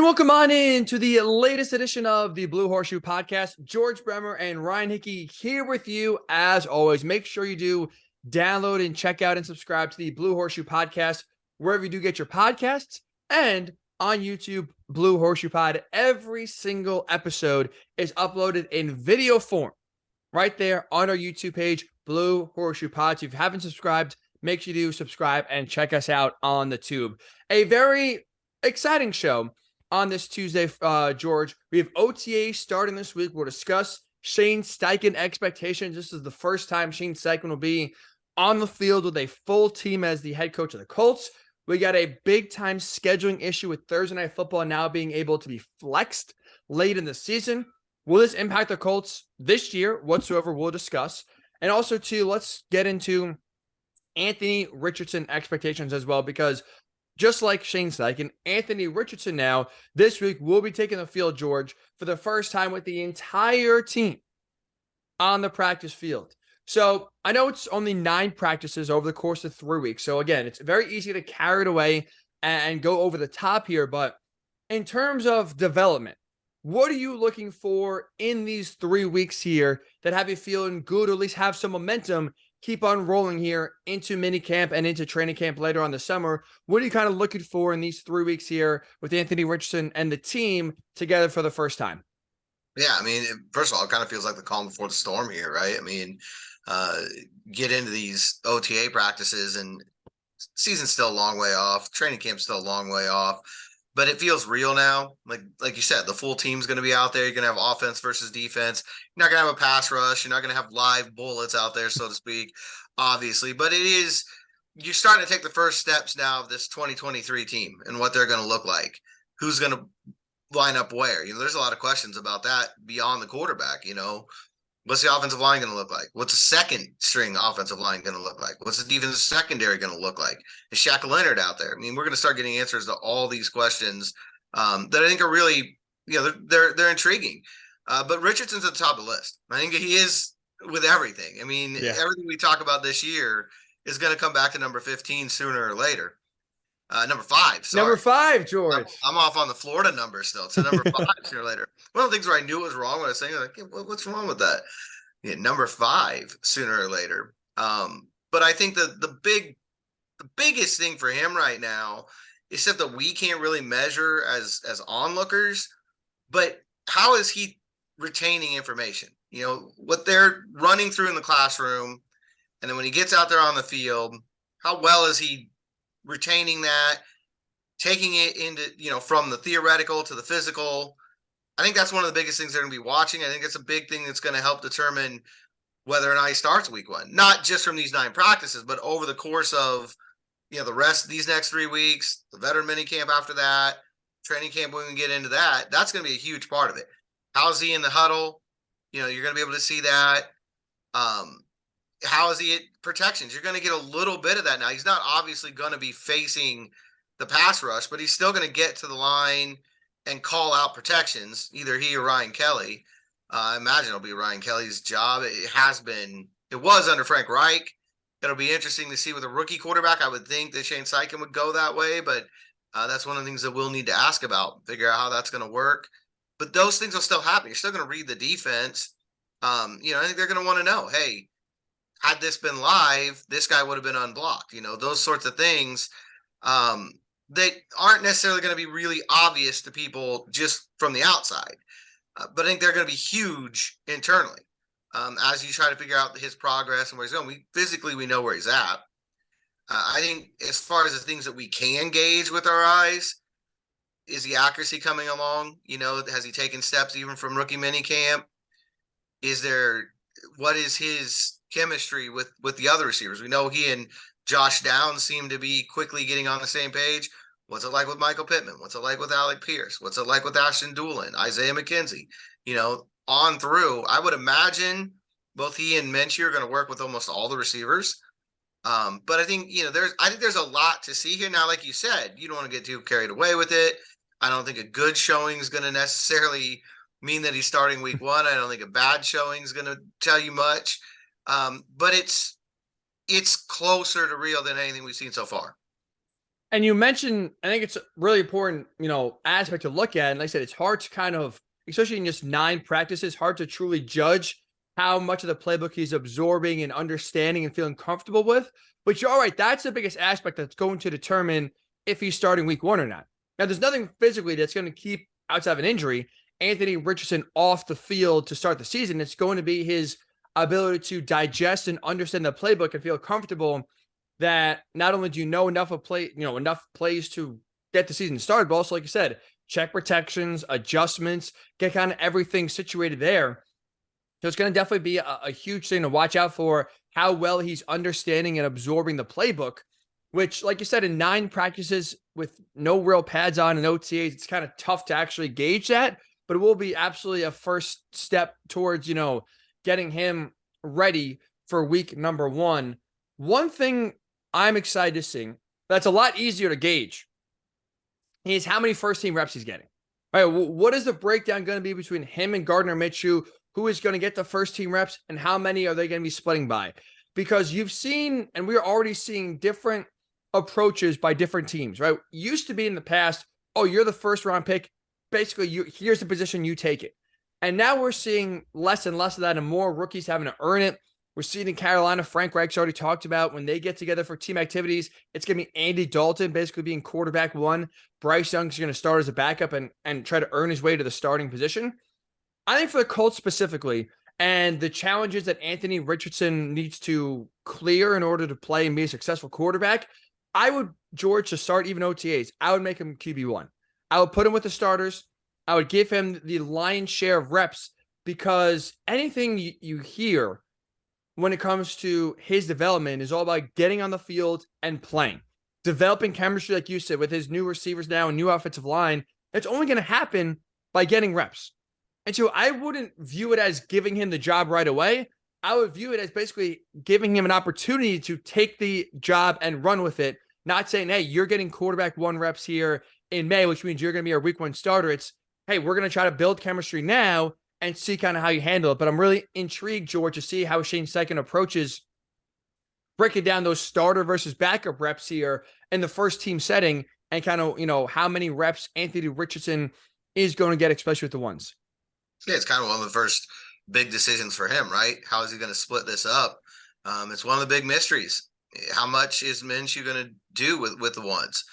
welcome on in to the latest edition of the Blue Horseshoe podcast. George Bremer and Ryan Hickey here with you as always. Make sure you do download and check out and subscribe to the Blue Horseshoe podcast wherever you do get your podcasts, and on YouTube, Blue Horseshoe Pod. Every single episode is uploaded in video form right there on our YouTube page, Blue Horseshoe Pod. So if you haven't subscribed, make sure you do subscribe and check us out on the tube. A very exciting show on this Tuesday, George. We have OTAs starting this week. We'll discuss Shane Steichen expectations. This is the first time Shane Steichen will be on the field with a full team as the head coach of the Colts. We got a big-time scheduling issue with Thursday Night Football now being able to be flexed late in the season. Will this impact the Colts this year whatsoever? We'll discuss. And also, too, let's get into Anthony Richardson expectations as well, because just like Shane Steichen, Anthony Richardson now this week will be taking the field, George, for the first time with the entire team on the practice field. So I know it's only 9 practices over the course of 3 weeks. So again, it's very easy to carry it away and go over the top here. But in terms of development, what are you looking for in these 3 weeks here that have you feeling good, or at least have some momentum, keep on rolling here into minicamp and into training camp later on the summer? What are you kind of looking for in these 3 weeks here with Anthony Richardson and the team together for the first time? Yeah, I mean, first of all, it kind of feels like the calm before the storm here, right? I mean, get into these OTA practices, and season's still a long way off. Training camp's still a long way off, but it feels real now. Like you said, the full team's going to be out there. You're going to have offense versus defense. You're not going to have a pass rush. You're not going to have live bullets out there, so to speak, obviously. But you're starting to take the first steps now of this 2023 team and what they're going to look like. Who's going to line up where? There's a lot of questions about that beyond the quarterback. What's the offensive line going to look like? What's the second string offensive line going to look like? What's the defensive secondary going to look like? Is Shaq Leonard out there? I mean, we're going to start getting answers to all these questions that I think are really, they're intriguing. But Richardson's at the top of the list. I think he is with everything. I mean, Everything we talk about this year is going to come back to number 15 sooner or later. Number 5. Sorry. Number 5, George. I'm off on the Florida number still. So number 5 sooner or later. One of the things where I knew it was wrong when I was saying, like, what's wrong with that? Yeah, number 5 sooner or later. But I think the biggest thing for him right now is stuff that we can't really measure as onlookers. But how is he retaining information? What they're running through in the classroom, and then when he gets out there on the field, how well is he retaining that, taking it into, from the theoretical to the physical? I think that's one of the biggest things they're going to be watching. I think it's a big thing that's going to help determine whether or not he starts week 1, not just from these 9 practices, but over the course of, the rest of these next 3 weeks, the veteran minicamp after that, training camp when we get into that. That's going to be a huge part of it. How's he in the huddle? You're going to be able to see that. How is he at protections? You're going to get a little bit of that now. He's not obviously going to be facing the pass rush, but he's still going to get to the line and call out protections, either he or Ryan Kelly. I imagine it'll be Ryan Kelly's job. It was under Frank Reich. It'll be interesting to see with a rookie quarterback. I would think that Shane Steichen would go that way, but that's one of the things that we'll need to ask about, figure out how that's going to work. But those things will still happen. You're still going to read the defense. I think they're going to want to know, hey, had this been live, this guy would have been unblocked. Those sorts of things that aren't necessarily going to be really obvious to people just from the outside. But I think they're going to be huge internally as you try to figure out his progress and where he's going. We know where he's at. I think as far as the things that we can gauge with our eyes, is the accuracy coming along? Has he taken steps even from rookie minicamp? What is his chemistry with the other receivers? We know he and Josh Downs seem to be quickly getting on the same page. What's it like with Michael Pittman? What's it like with Alec Pierce? What's it like with Ashton Doolin, Isaiah McKenzie? On through, I would imagine both he and Minshew are going to work with almost all the receivers. But I think, there's a lot to see here. Now, like you said, you don't want to get too carried away with it. I don't think a good showing is going to necessarily mean that he's starting week 1. I don't think a bad showing is going to tell you much. But it's closer to real than anything we've seen so far. And you mentioned, I think it's a really important, aspect to look at. And like I said, it's hard to kind of, especially in just 9 practices, hard to truly judge how much of the playbook he's absorbing and understanding and feeling comfortable with. But you're all right. That's the biggest aspect that's going to determine if he's starting week 1 or not. Now, there's nothing physically that's going to keep, outside of an injury, Anthony Richardson off the field to start the season. It's going to be his ability to digest and understand the playbook and feel comfortable that not only do you know enough enough plays to get the season started, but also, like you said, check protections, adjustments, get kind of everything situated there. So it's going to definitely be a huge thing to watch out for, how well he's understanding and absorbing the playbook, which, like you said, in 9 practices with no real pads on and OTAs, it's kind of tough to actually gauge that, but it will be absolutely a first step towards, getting him ready for week number 1. One thing I'm excited to see that's a lot easier to gauge is how many first team reps he's getting. All right, what is the breakdown going to be between him and Gardner Minshew? Who is going to get the first team reps and how many are they going to be splitting by? Because you've seen, and we're already seeing different approaches by different teams, right? Used to be in the past, oh, you're the first round pick. Basically, here's the position, you take it. And now we're seeing less and less of that and more rookies having to earn it. We're seeing in Carolina, Frank Reich's already talked about when they get together for team activities, it's going to be Andy Dalton basically being quarterback 1. Bryce Young's going to start as a backup and try to earn his way to the starting position. I think for the Colts specifically, and the challenges that Anthony Richardson needs to clear in order to play and be a successful quarterback, I would, George, to start even OTAs, I would make him QB1. I would put him with the starters. I would give him the lion's share of reps because anything you hear when it comes to his development is all about getting on the field and playing. Developing chemistry, like you said, with his new receivers now and new offensive line, it's only going to happen by getting reps. And so I wouldn't view it as giving him the job right away. I would view it as basically giving him an opportunity to take the job and run with it, not saying, hey, you're getting quarterback 1 reps here in May, which means you're going to be our week 1 starter. It's, hey, we're going to try to build chemistry now and see kind of how you handle it. But I'm really intrigued, George, to see how Shane Steichen approaches breaking down those starter versus backup reps here in the first team setting and kind of, how many reps Anthony Richardson is going to get, especially with the ones. Yeah, it's kind of one of the first big decisions for him, right? How is he going to split this up? It's one of the big mysteries. How much is Minshew going to do with the ones?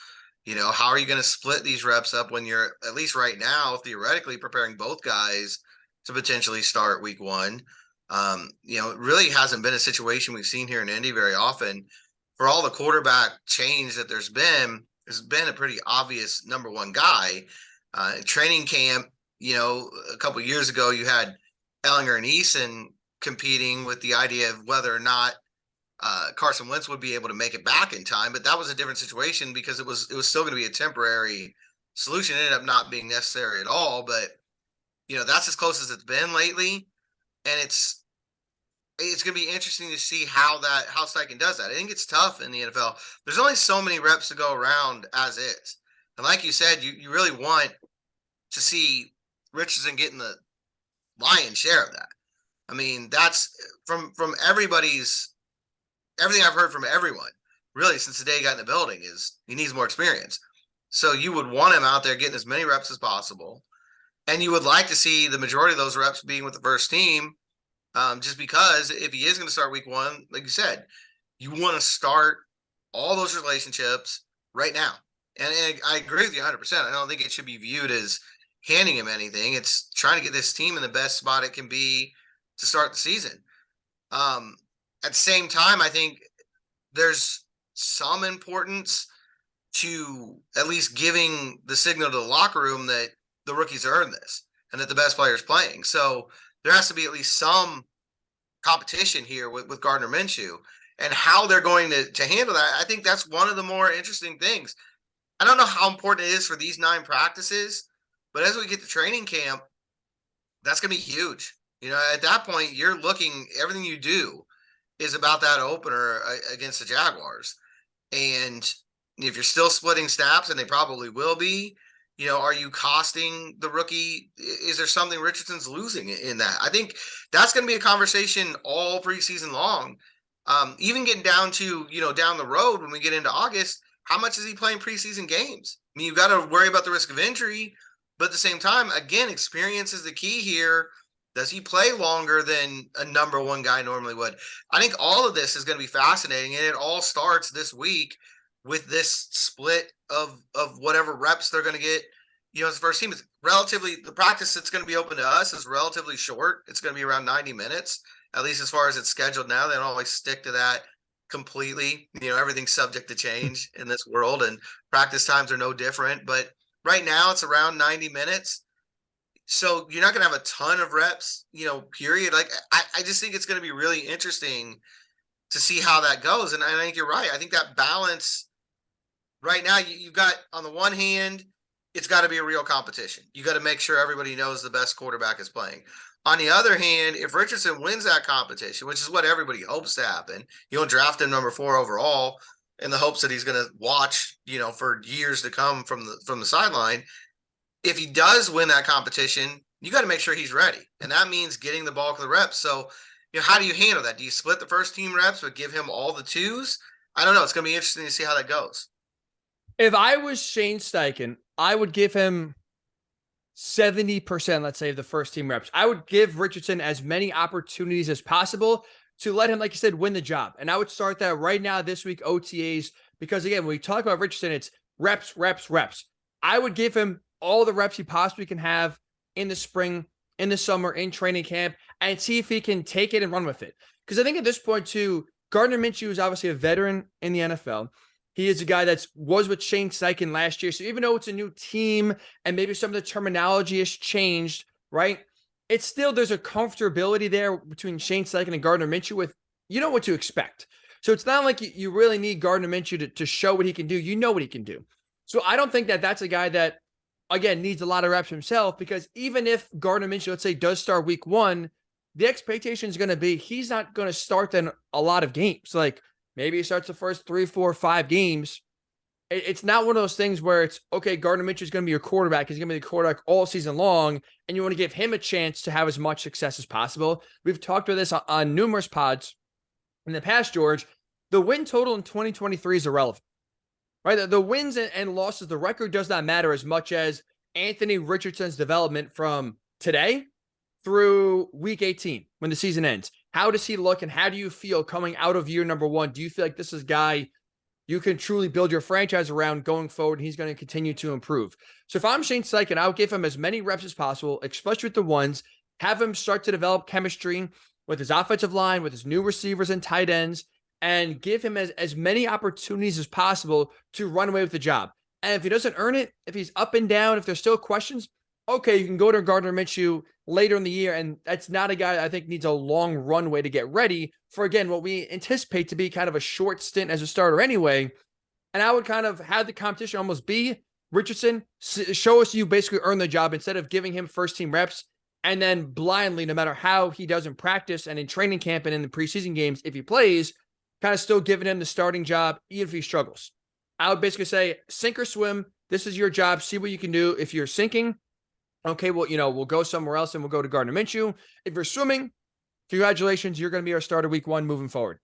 How are you going to split these reps up when you're, at least right now, theoretically preparing both guys to potentially start week 1? It really hasn't been a situation we've seen here in Indy very often. For all the quarterback change that there's been a pretty obvious number 1 guy. Training camp, a couple of years ago, you had Ellinger and Eason competing with the idea of whether or not Carson Wentz would be able to make it back in time. But that was a different situation because it was still going to be a temporary solution. It ended up not being necessary at all. But, that's as close as it's been lately. And it's going to be interesting to see how Steichen does that. I think it's tough in the NFL. There's only so many reps to go around as is. And like you said, you really want to see Richardson getting the lion's share of that. I mean, that's from everything I've heard from everyone, really, since the day he got in the building, is he needs more experience. So you would want him out there getting as many reps as possible. And you would like to see the majority of those reps being with the first team, just because if he is going to start week 1, like you said, you want to start all those relationships right now. And I agree with you 100%. I don't think it should be viewed as handing him anything. It's trying to get this team in the best spot it can be to start the season. At the same time, I think there's some importance to at least giving the signal to the locker room that the rookies earned this and that the best player is playing. So there has to be at least some competition here with Gardner Minshew, and how they're going to handle that. I think that's one of the more interesting things. I don't know how important it is for these 9 practices, but as we get to training camp, that's going to be huge. At that point, you're looking, everything you do is about that opener against the Jaguars. And if you're still splitting snaps, and they probably will be, are you costing the rookie? Is there something Richardson's losing in that? I think that's going to be a conversation all preseason long. Even getting down to, down the road when we get into August, how much is he playing preseason games? I mean, you got to worry about the risk of injury, but at the same time, again, experience is the key here. Does he play longer than a number one guy normally would? I think all of this is going to be fascinating, and it all starts this week with this split of whatever reps they're going to get. As the first team, it's relatively, the practice that's going to be open to us is relatively short. It's going to be around 90 minutes, at least as far as it's scheduled now. They don't always stick to that completely. Everything's subject to change in this world, and practice times are no different. But right now it's around 90 minutes. So you're not going to have a ton of reps, period. Like, I just think it's going to be really interesting to see how that goes. And I think you're right. I think that balance right now, you've got, on the one hand, it's got to be a real competition. You got to make sure everybody knows the best quarterback is playing. On the other hand, if Richardson wins that competition, which is what everybody hopes to happen, you'll draft him number 4 overall in the hopes that he's going to watch, for years to come from the sideline. If he does win that competition, you got to make sure he's ready. And that means getting the bulk of the reps. So, how do you handle that? Do you split the first team reps, but give him all the 2s? I don't know. It's going to be interesting to see how that goes. If I was Shane Steichen, I would give him 70%, let's say, of the first team reps. I would give Richardson as many opportunities as possible to let him, like you said, win the job. And I would start that right now this week, OTAs, because again, when we talk about Richardson, it's reps, reps, reps. I would give him all the reps he possibly can have in the spring, in the summer, in training camp, and see if he can take it and run with it. Because I think at this point, too, Gardner Minshew is obviously a veteran in the NFL. He is a guy that was with Shane Steichen last year. So even though it's a new team and maybe some of the terminology has changed, right? It's still, there's a comfortability there between Shane Steichen and Gardner Minshew with, you know what to expect. So it's not like you really need Gardner Minshew to show what he can do. You know what he can do. So I don't think that that's a guy that, again, needs a lot of reps himself, because even if Gardner Minshew, let's say, does start week 1, the expectation is going to be he's not going to start then a lot of games. Like, maybe he starts the first 3, 4, 5 games. It's not one of those things where it's, okay, Gardner Minshew is going to be your quarterback. He's going to be the quarterback all season long, and you want to give him a chance to have as much success as possible. We've talked about this on numerous pods in the past, George. The win total in 2023 is irrelevant, right? The wins and losses, the record does not matter as much as Anthony Richardson's development from today through week 18 when the season ends. How does he look, and how do you feel coming out of year number 1? Do you feel like this is a guy you can truly build your franchise around going forward, and he's going to continue to improve? So if I'm Shane Steichen, I would give him as many reps as possible, especially with the ones, have him start to develop chemistry with his offensive line, with his new receivers and tight ends, and give him as many opportunities as possible to run away with the job. And if he doesn't earn it, if he's up and down, if there's still questions, okay, you can go to Gardner Minshew later in the year, and that's not a guy I think needs a long runway to get ready for, again, what we anticipate to be kind of a short stint as a starter anyway. And I would kind of have the competition almost be Richardson, show us you basically earn the job, instead of giving him first team reps and then blindly, no matter how he does in practice and in training camp and in the preseason games, if he plays, kind of still giving him the starting job, even if he struggles. I would basically say, sink or swim. This is your job. See what you can do. If you're sinking, okay, well, we'll go somewhere else and we'll go to Gardner Minshew. If you're swimming, congratulations, you're going to be our starter week 1 moving forward.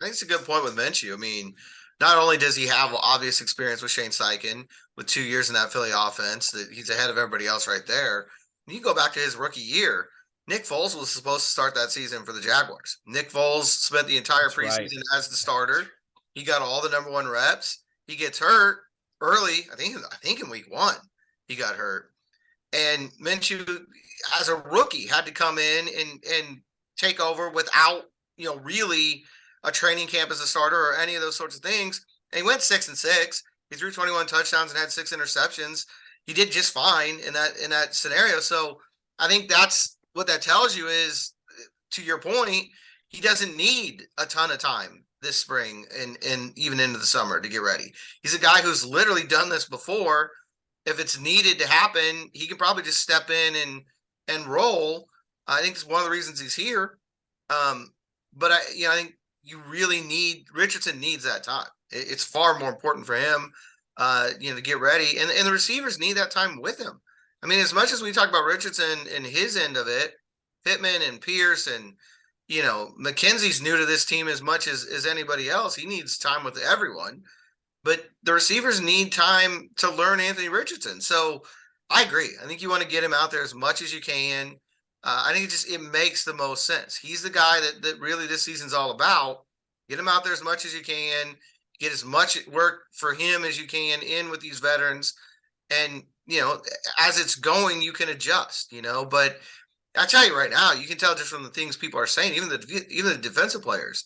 I think it's a good point with Minshew. I mean, not only does he have obvious experience with Shane Steichen with 2 years in that Philly offense, that he's ahead of everybody else right there. You go back to his rookie year, Nick Foles was supposed to start that season for the Jaguars. Nick Foles spent the entire preseason as the starter. He got all the number 1 reps. He gets hurt early. I think in week 1 he got hurt. And Minshew, as a rookie, had to come in and take over without, really a training camp as a starter or any of those sorts of things. And he went 6-6. He threw 21 touchdowns and had 6 interceptions. He did just fine in that scenario. So I think that's what that tells you is, to your point, he doesn't need a ton of time this spring and even into the summer to get ready. He's a guy who's literally done this before. If it's needed to happen, he can probably just step in and roll. I think it's one of the reasons he's here. But I think you really Richardson needs that time. It's far more important for him, to get ready, and the receivers need that time with him. I mean, as much as we talk about Richardson and his end of it, Pittman and Pierce and McKenzie's new to this team as much as anybody else. He needs time with everyone. but the receivers need time to learn Anthony Richardson. So I agree. I think you want to get him out there as much as you can. I think it makes the most sense. He's the guy that really this season's all about. Get him out there as much as you can. Get as much work for him as you can in with these veterans. And, as it's going, you can adjust, but I tell you right now, you can tell just from the things people are saying, even the defensive players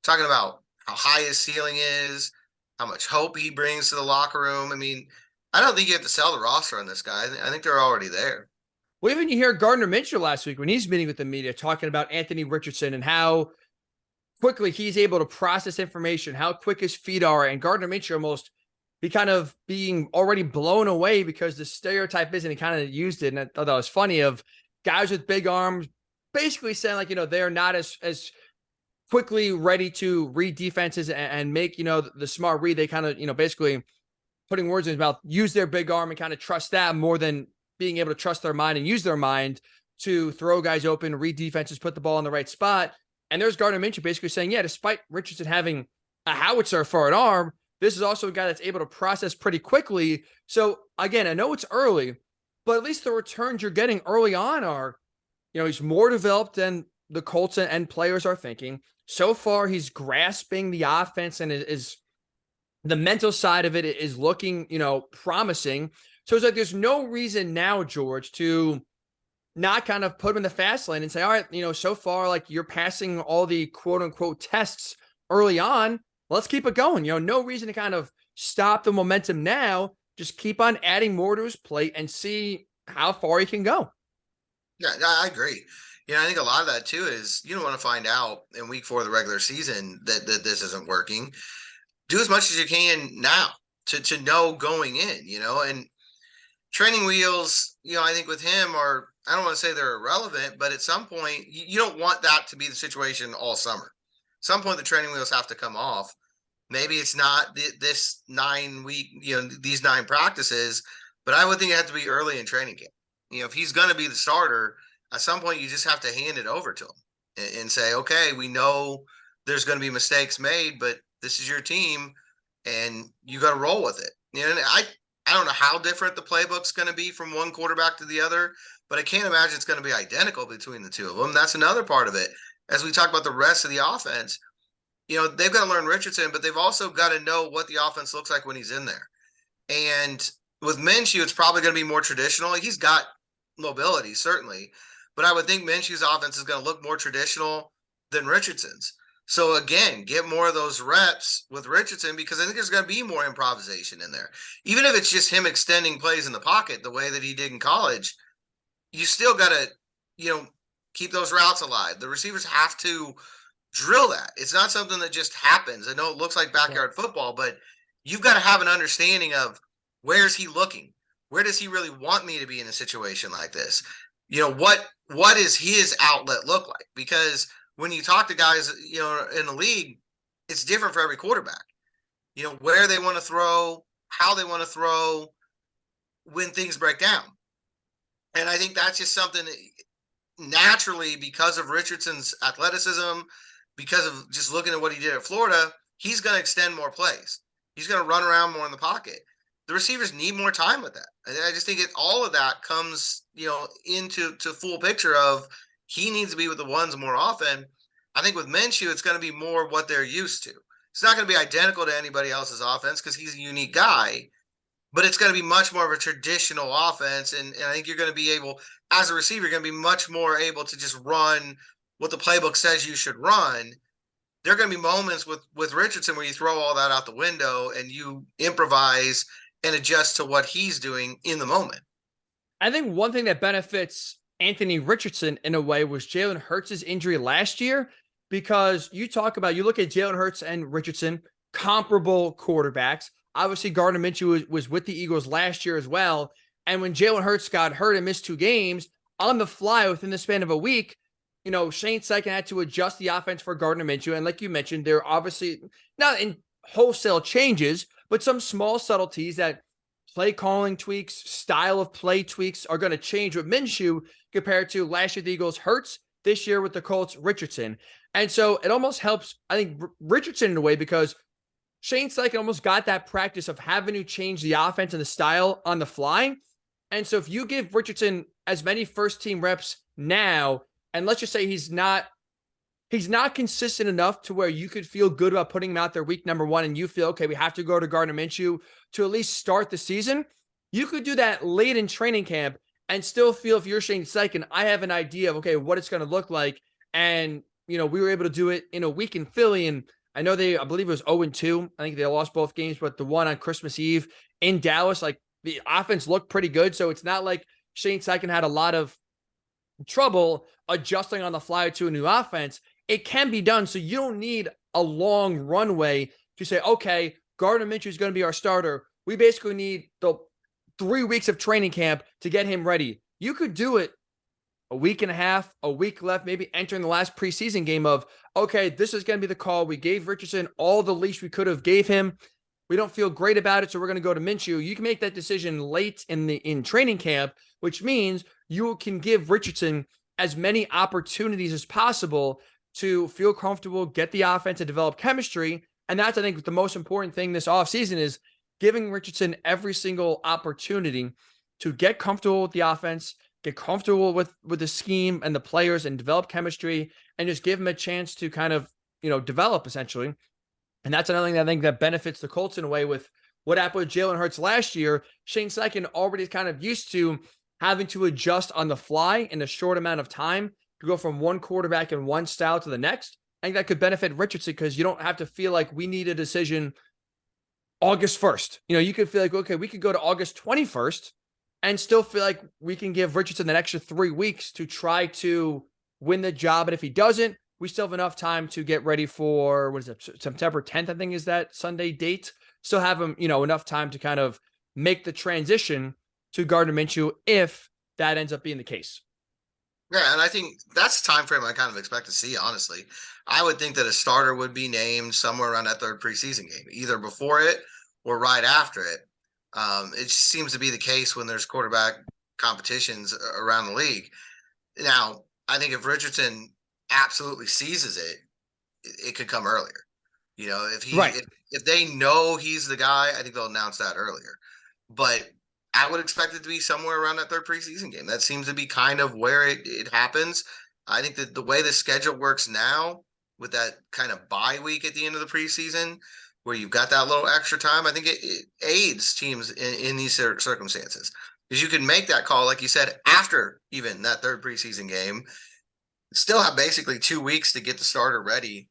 talking about how high his ceiling is, how much hope he brings to the locker room. I mean, I don't think you have to sell the roster on this guy. I think they're already there. Well, even you hear Gardner Minshew last week when he's meeting with the media talking about Anthony Richardson and how quickly he's able to process information, how quick his feet are, and Gardner Minshew almost be kind of being already blown away because the stereotype isn't, he kind of used it. And I thought that was funny, of guys with big arms basically saying like, they're not as quickly ready to read defenses and make, the smart read. They kind of, basically putting words in his mouth, use their big arm and kind of trust that more than being able to trust their mind and use their mind to throw guys open, read defenses, put the ball in the right spot. And there's Gardner Minshew basically saying, yeah, despite Richardson having a howitzer for an arm, this is also a guy that's able to process pretty quickly. So again, I know it's early, but at least the returns you're getting early on are, he's more developed than the Colts and players are thinking. So far, he's grasping the offense and is the mental side of it is looking, promising. So it's like there's no reason now, George, to not kind of put him in the fast lane and say, all right, so far, like you're passing all the quote unquote tests early on. Let's keep it going. No reason to kind of stop the momentum now. Just keep on adding more to his plate and see how far he can go. Yeah, I agree. I think a lot of that too is you don't want to find out in week 4 of the regular season that this isn't working. Do as much as you can now to know going in, and training wheels, I think with him are, I don't want to say they're irrelevant, but at some point you don't want that to be the situation all summer. At some point the training wheels have to come off. Maybe it's not this 9 week, these 9 practices, but I would think it had to be early in training camp. If he's going to be the starter, at some point you just have to hand it over to him and say, okay, we know there's going to be mistakes made, but this is your team and you got to roll with it. And I don't know how different the playbook's going to be from one quarterback to the other, but I can't imagine it's going to be identical between the two of them. That's another part of it. As we talk about the rest of the offense, they've got to learn Richardson, but they've also got to know what the offense looks like when he's in there. And with Minshew, it's probably going to be more traditional. He's got mobility, certainly, but I would think Minshew's offense is going to look more traditional than Richardson's. So again, get more of those reps with Richardson because I think there's going to be more improvisation in there. Even if it's just him extending plays in the pocket the way that he did in college, you still got to, keep those routes alive. The receivers have to drill that. It's not something that just happens. I know it looks like backyard football, but you've got to have an understanding of where's he looking? Where does he really want me to be in a situation like this? What is his outlet look like? Because when you talk to guys, in the league, it's different for every quarterback. Where they want to throw, how they want to throw, when things break down. And I think that's just something that naturally, because of Richardson's athleticism, because of just looking at what he did at Florida, he's going to extend more plays. He's going to run around more in the pocket. The receivers need more time with that. I just think all of that comes, into full picture of he needs to be with the ones more often. I think with Minshew, it's going to be more what they're used to. It's not going to be identical to anybody else's offense because he's a unique guy, but it's going to be much more of a traditional offense. And I think you're going to be able, as a receiver, you're going to be much more able to just run what the playbook says you should run. There are going to be moments with Richardson where you throw all that out the window and you improvise and adjust to what he's doing in the moment. I think one thing that benefits Anthony Richardson in a way was Jalen Hurts' injury last year, because you look at Jalen Hurts and Richardson, comparable quarterbacks. Obviously, Gardner Minshew was with the Eagles last year as well. And when Jalen Hurts got hurt and missed 2 games on the fly within the span of a week, Shane Steichen had to adjust the offense for Gardner Minshew. And like you mentioned, they're obviously not in wholesale changes, but some small subtleties that play calling tweaks, style of play tweaks are going to change with Minshew compared to last year, the Eagles Hurts, this year with the Colts Richardson. And so it almost helps, I think, Richardson in a way, because Shane Steichen almost got that practice of having to change the offense and the style on the fly. And so if you give Richardson as many first team reps now, and let's just say he's not consistent enough to where you could feel good about putting him out there week number 1 and you feel, okay, we have to go to Gardner Minshew to at least start the season. You could do that late in training camp and still feel, if you're Shane Steichen, I have an idea of, okay, what it's going to look like. And, we were able to do it in a week in Philly. And I know I believe it was 0-2. I think they lost both games, but the one on Christmas Eve in Dallas, like the offense looked pretty good. So it's not like Shane Steichen had a lot of trouble adjusting on the fly to a new offense. It can be done. So you don't need a long runway to say, okay, Gardner Minshew is going to be our starter. We basically need the 3 weeks of training camp to get him ready. You could do it a week and a half, a week left, maybe entering the last preseason game of, okay, this is going to be the call. We gave Richardson all the leash we could have gave him. We don't feel great about it, so we're going to go to Minshew. You can make that decision late in training camp, which means you can give Richardson as many opportunities as possible to feel comfortable, get the offense, and develop chemistry. And that's, I think, the most important thing this offseason is giving Richardson every single opportunity to get comfortable with the offense, get comfortable with the scheme and the players, and develop chemistry, and just give him a chance to kind of, develop essentially. And that's another thing that I think that benefits the Colts in a way with what happened with Jalen Hurts last year. Shane Steichen already kind of used to having to adjust on the fly in a short amount of time to go from one quarterback and one style to the next. I think that could benefit Richardson because you don't have to feel like we need a decision August 1st. You could feel like, okay, we could go to August 21st and still feel like we can give Richardson an extra 3 weeks to try to win the job. And if he doesn't, we still have enough time to get ready for, what is it, September 10th, I think is that Sunday date. Still have him, enough time to kind of make the transition to Gardner Minshew if that ends up being the case. Yeah, and I think that's the time frame I kind of expect to see, honestly. I would think that a starter would be named somewhere around that third preseason game, either before it or right after it. It seems to be the case when there's quarterback competitions around the league. Now, I think if Richardson absolutely seizes it, it could come earlier. If they know he's the guy, I think they'll announce that earlier. But I would expect it to be somewhere around that third preseason game. That seems to be kind of where it happens. I think that the way the schedule works now, with that kind of bye week at the end of the preseason, where you've got that little extra time, I think it aids teams in these circumstances. Because you can make that call, like you said, after even that third preseason game, still have basically 2 weeks to get the starter ready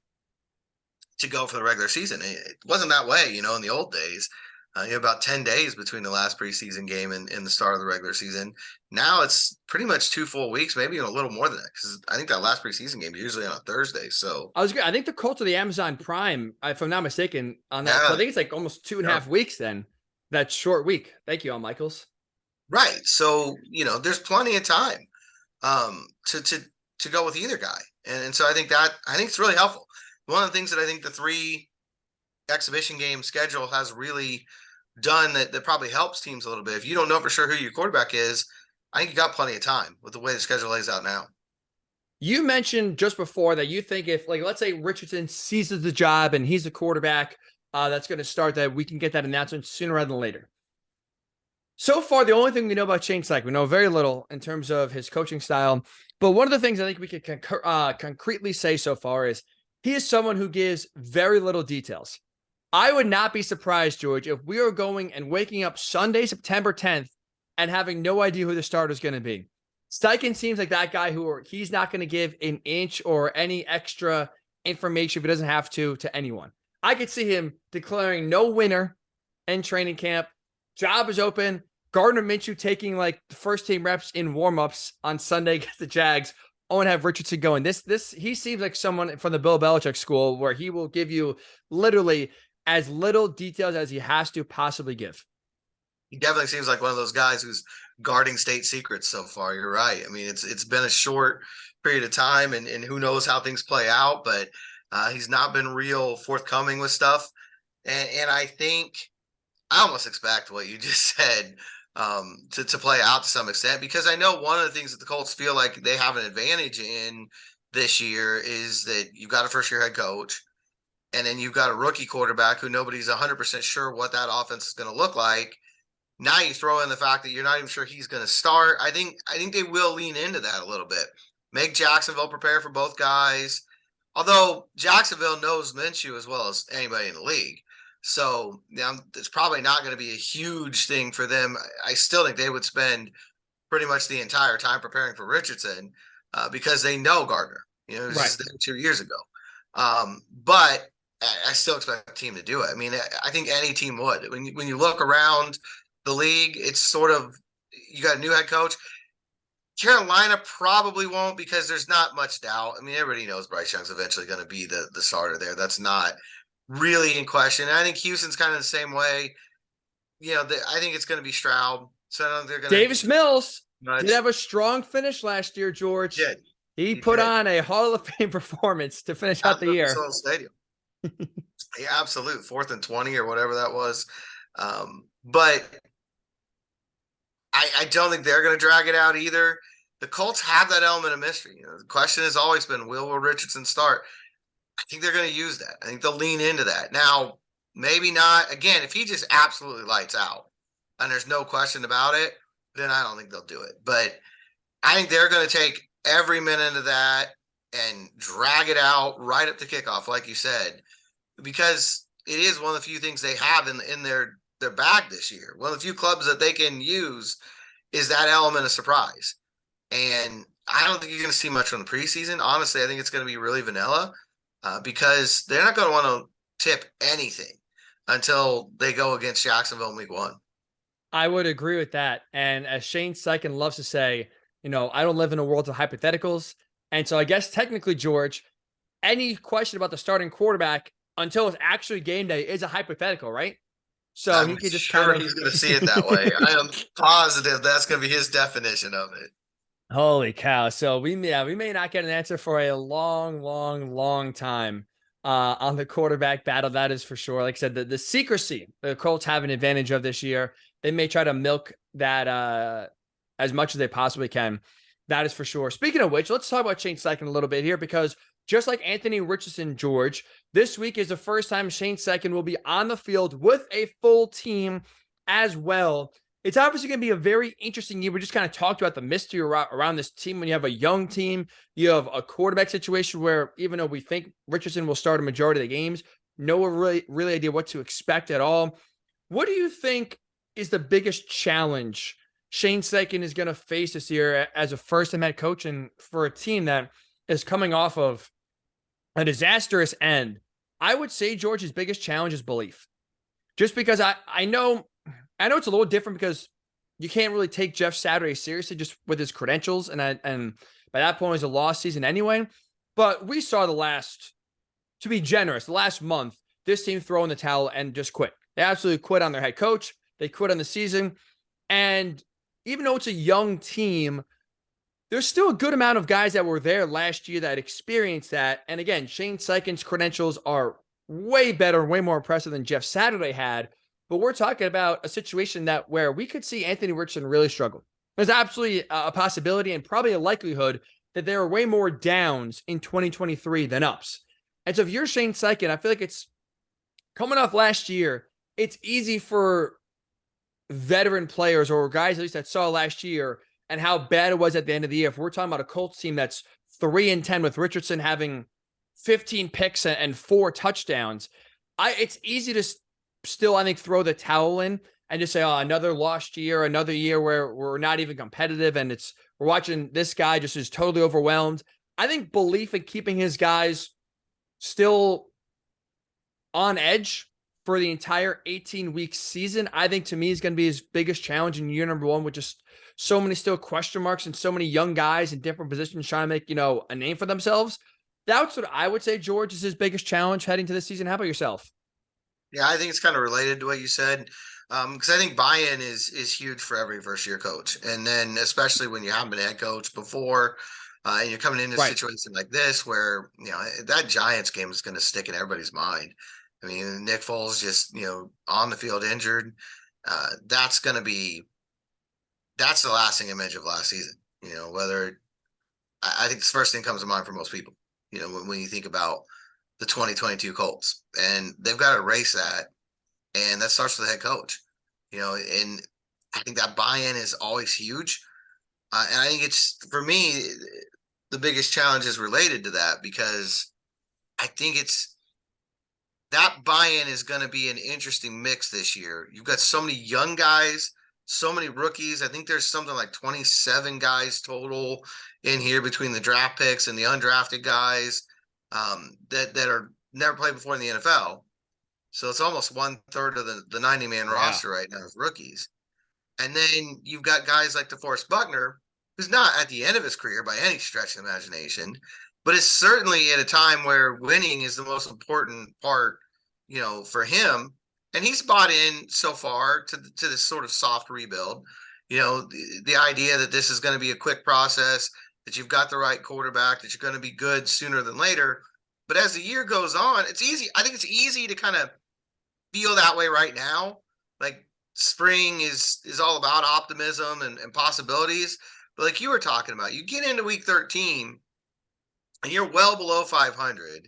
to go for the regular season. It wasn't that way, in the old days. You have about 10 days between the last preseason game and the start of the regular season. Now it's pretty much 2 full weeks, maybe even a little more than that, because I think that last preseason game is usually on a Thursday. So I think the Colts are the Amazon Prime, if I'm not mistaken, on that. Yeah. So I think it's like almost 2.5 weeks then. That short week. Thank you, Al Michaels. Right. So, there's plenty of time to go with either guy. And so I think it's really helpful. One of the things that I think the 3 exhibition game schedule has really done that probably helps teams a little bit. If you don't know for sure who your quarterback is, I think you got plenty of time with the way the schedule lays out now. You mentioned just before that you think if, like, let's say Richardson seizes the job and he's the quarterback that's going to start, that we can get that announcement sooner rather than later. So far, the only thing we know about Shane Steichen, we know very little in terms of his coaching style. But one of the things I think we could concretely say so far is he is someone who gives very little details. I would not be surprised, George, if we are going and waking up Sunday, September 10th, and having no idea who the starter is going to be. Steichen seems like that guy he's not going to give an inch or any extra information if he doesn't have to anyone. I could see him declaring no winner in training camp. Job is open. Gardner Minshew taking like the first team reps in warmups on Sunday against the Jags. And have Richardson going. He seems like someone from the Bill Belichick school where he will give you literally as little details as he has to possibly give. He definitely seems like one of those guys who's guarding state secrets so far. You're right. I mean, it's been a short period of time, and who knows how things play out, but he's not been real forthcoming with stuff. And I think I almost expect what you just said to play out to some extent, because I know one of the things that the Colts feel like they have an advantage in this year is that you've got a first-year head coach. and then you've got a rookie quarterback who nobody's 100% sure what that offense is going to look like. Now you throw in the fact that you're not even sure he's going to start. I think they will lean into that a little bit. Make Jacksonville prepare for both guys. Although Jacksonville knows Minshew as well as anybody in the league. So it's probably not going to be a huge thing for them. I still think they would spend pretty much the entire time preparing for Richardson because they know Gardner. You know, it was Right. just there 2 years ago. But I still expect the team to do it. I mean, I think any team would. When you look around the league, it's sort of, you got a new head coach. Carolina probably won't because there's not much doubt. I mean, everybody knows Bryce Young's eventually going to be the starter there. That's not really in question. And I think Houston's kind of the same way. You know, I think it's going to be Stroud. So I don't think they're going to. Davis Mills did have a strong finish last year, George. He put on a Hall of Fame performance to finish out the year. Stadium. Yeah, absolute 4th and 20 or whatever that was. But I don't think they're going to drag it out either. The Colts have that element of mystery. You know, the question has always been, will Richardson start? I think they're going to use that. I think they'll lean into that. Now, maybe not. Again, if he just absolutely lights out and there's no question about it, then I don't think they'll do it. But I think they're going to take every minute of that and drag it out right up to kickoff, like you said, because it is one of the few things they have in their bag this year. One of the few clubs that they can use is that element of surprise. And I don't think you're going to see much from the preseason. Honestly, I think it's going to be really vanilla because they're not going to want to tip anything until they go against Jacksonville in week 1. I would agree with that. And as Shane Steichen loves to say, you know, I don't live in a world of hypotheticals. And so I guess technically, George, any question about the starting quarterback until it's actually game day is a hypothetical, right? So I'm he could just sure he's going to see it that way. I am positive that's going to be his definition of it. Holy cow. So we may not get an answer for a long time on the quarterback battle. That is for sure. Like I said, the secrecy the Colts have an advantage of this year. They may try to milk that as much as they possibly can. That is for sure. Speaking of which, let's talk about Shane Steichen a little bit here because just like Anthony Richardson, George, this week is the first time Shane Steichen will be on the field with a full team as well. It's obviously going to be a very interesting year. We just kind of talked about the mystery around this team. When you have a young team, you have a quarterback situation where even though we think Richardson will start a majority of the games, no one really idea what to expect at all. What do you think is the biggest challenge Shane Steichen is going to face this year as a first-time head coach and for a team that is coming off of a disastrous end? I would say George's biggest challenge is belief. Just because I know it's a little different because you can't really take Jeff Saturday seriously just with his credentials. And by that point, it was a lost season anyway. But we saw the last month, this team throw in the towel and just quit. They absolutely quit on their head coach. They quit on the season. And even though it's a young team, there's still a good amount of guys that were there last year that experienced that. And again, Shane Steichen's credentials are way better, way more impressive than Jeff Saturday had. But we're talking about a situation where we could see Anthony Richardson really struggle. There's absolutely a possibility and probably a likelihood that there are way more downs in 2023 than ups. And so if you're Shane Steichen, I feel like it's coming off last year. It's easy for veteran players or guys at least that saw last year and how bad it was at the end of the year. If we're talking about a Colts team that's 3-10 with Richardson having 15 picks and 4 touchdowns, it's easy to still, I think, throw the towel in and just say, oh, another lost year, another year where we're not even competitive. And we're watching this guy just is totally overwhelmed. I think belief in keeping his guys still on edge for the entire 18-week season, I think to me is going to be his biggest challenge in year number 1 with just so many still question marks and so many young guys in different positions trying to make, a name for themselves. That's what I would say, George, is his biggest challenge heading to this season. How about yourself? Yeah, I think it's kind of related to what you said, because I think buy-in is huge for every first-year coach, and then especially when you haven't been a head coach before, and you're coming into a situation like this where that Giants game is going to stick in everybody's mind. I mean, Nick Foles just on the field injured. That's the lasting image of last season. I think the first thing comes to mind for most people. When you think about the 2022 Colts, and they've got to erase that. And that starts with the head coach, and I think that buy-in is always huge. And I think it's, for me, the biggest challenge is related to that, because I think that buy-in is going to be an interesting mix this year. You've got so many young guys, so many rookies. I think there's something like 27 guys total in here between the draft picks and the undrafted guys that are never played before in the NFL. So it's almost 1/3 of the 90-man roster right now is rookies. And then you've got guys like DeForest Buckner, who's not at the end of his career by any stretch of the imagination, but it's certainly at a time where winning is the most important part, for him. And he's bought in so far to this sort of soft rebuild. The idea that this is going to be a quick process, that you've got the right quarterback, that you're going to be good sooner than later. But as the year goes on, it's easy. I think it's easy to kind of feel that way right now. Like, spring is all about optimism and possibilities. But like you were talking about, you get into week 13 and you're well below 500,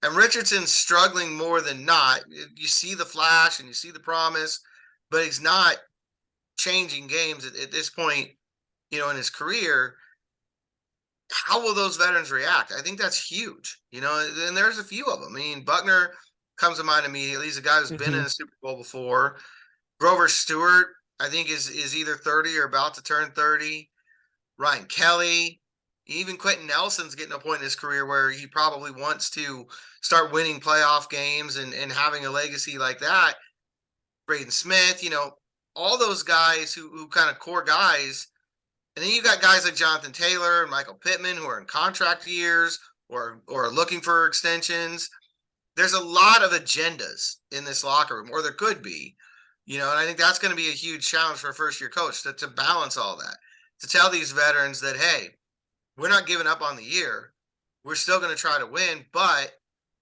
and Richardson's struggling more than not. You see the flash and you see the promise, but he's not changing games at this point, in his career. How will those veterans react? I think that's huge, and there's a few of them. I mean, Buckner comes to mind immediately. He's a guy who's been in a Super Bowl before. Grover Stewart, I think, is either 30 or about to turn 30. Ryan Kelly, even Quentin Nelson's getting a point in his career where he probably wants to start winning playoff games and having a legacy like that. Braden Smith, all those guys who kind of core guys. And then you got guys like Jonathan Taylor and Michael Pittman who are in contract years or looking for extensions. There's a lot of agendas in this locker room, or there could be, and I think that's going to be a huge challenge for a first-year coach to balance all that, to tell these veterans that, hey, we're not giving up on the year. We're still going to try to win, but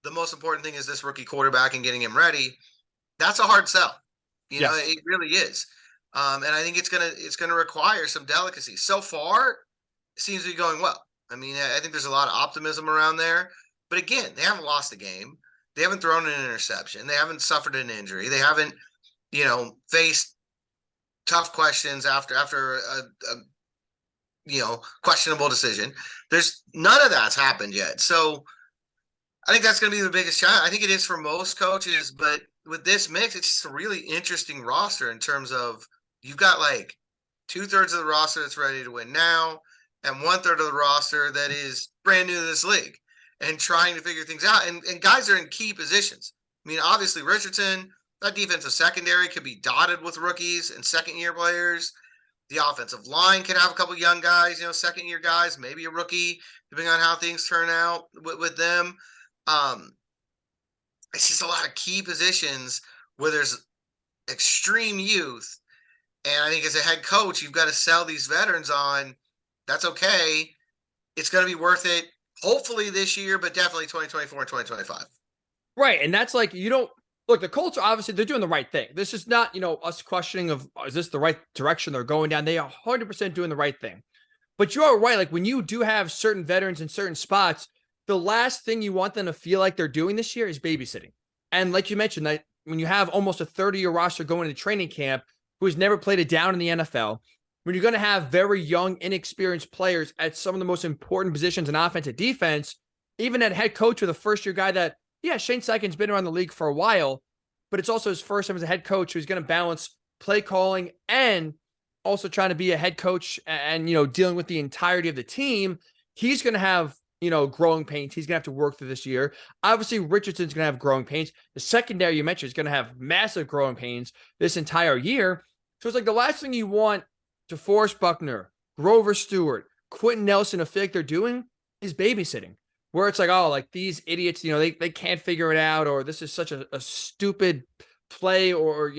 the most important thing is this rookie quarterback and getting him ready. That's a hard sell. It really is. And I think it's gonna require some delicacy. So far, it seems to be going well. I mean, I think there's a lot of optimism around there. But again, they haven't lost a game. They haven't thrown an interception. They haven't suffered an injury. They haven't, faced tough questions after a questionable decision. There's none of that's happened yet. So I think that's going to be the biggest challenge. I think it is for most coaches, but with this mix, it's just a really interesting roster in terms of, you've got like 2/3 of the roster that's ready to win now, and 1/3 of the roster that is brand new to this league and trying to figure things out. And guys are in key positions. I mean, obviously Richardson, that defensive secondary could be dotted with rookies and second-year players. The offensive line could have a couple young guys, second-year guys, maybe a rookie, depending on how things turn out with them. It's just a lot of key positions where there's extreme youth. And I think as a head coach, you've got to sell these veterans on, that's okay. It's going to be worth it, hopefully this year, but definitely 2024 and 2025. Right. And that's like, look, the Colts are obviously, they're doing the right thing. This is not, us questioning of, is this the right direction they're going down? They are 100% doing the right thing. But you are right. Like, when you do have certain veterans in certain spots, the last thing you want them to feel like they're doing this year is babysitting. And like you mentioned, that when you have almost a 30-year roster going into training camp who has never played a down in the NFL, when you're going to have very young, inexperienced players at some of the most important positions in offense and defense, even at head coach with a first-year guy that, Shane Steichen's been around the league for a while, but it's also his first time as a head coach who's going to balance play calling and also trying to be a head coach and, dealing with the entirety of the team. He's going to have, growing pains. He's going to have to work through this year. Obviously, Richardson's going to have growing pains. The secondary you mentioned is going to have massive growing pains this entire year. So it's like the last thing you want DeForest Buckner, Grover Stewart, Quentin Nelson to feel like they're doing is babysitting, where it's like, oh, like these idiots, they can't figure it out, or this is such a stupid play or,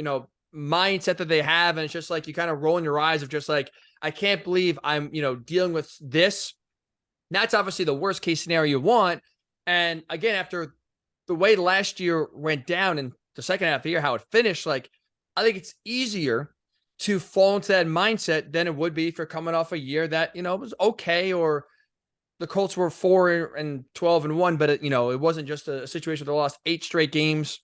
mindset that they have. And it's just like, you kind of roll in your eyes of just like, I can't believe I'm, dealing with this. That's obviously the worst case scenario you want. And again, after the way last year went down and the second half of the year, how it finished, like, I think it's easier to fall into that mindset than it would be if you're coming off a year that, was okay, or the Colts were 4-12-1, but it wasn't just a situation where they lost 8 straight games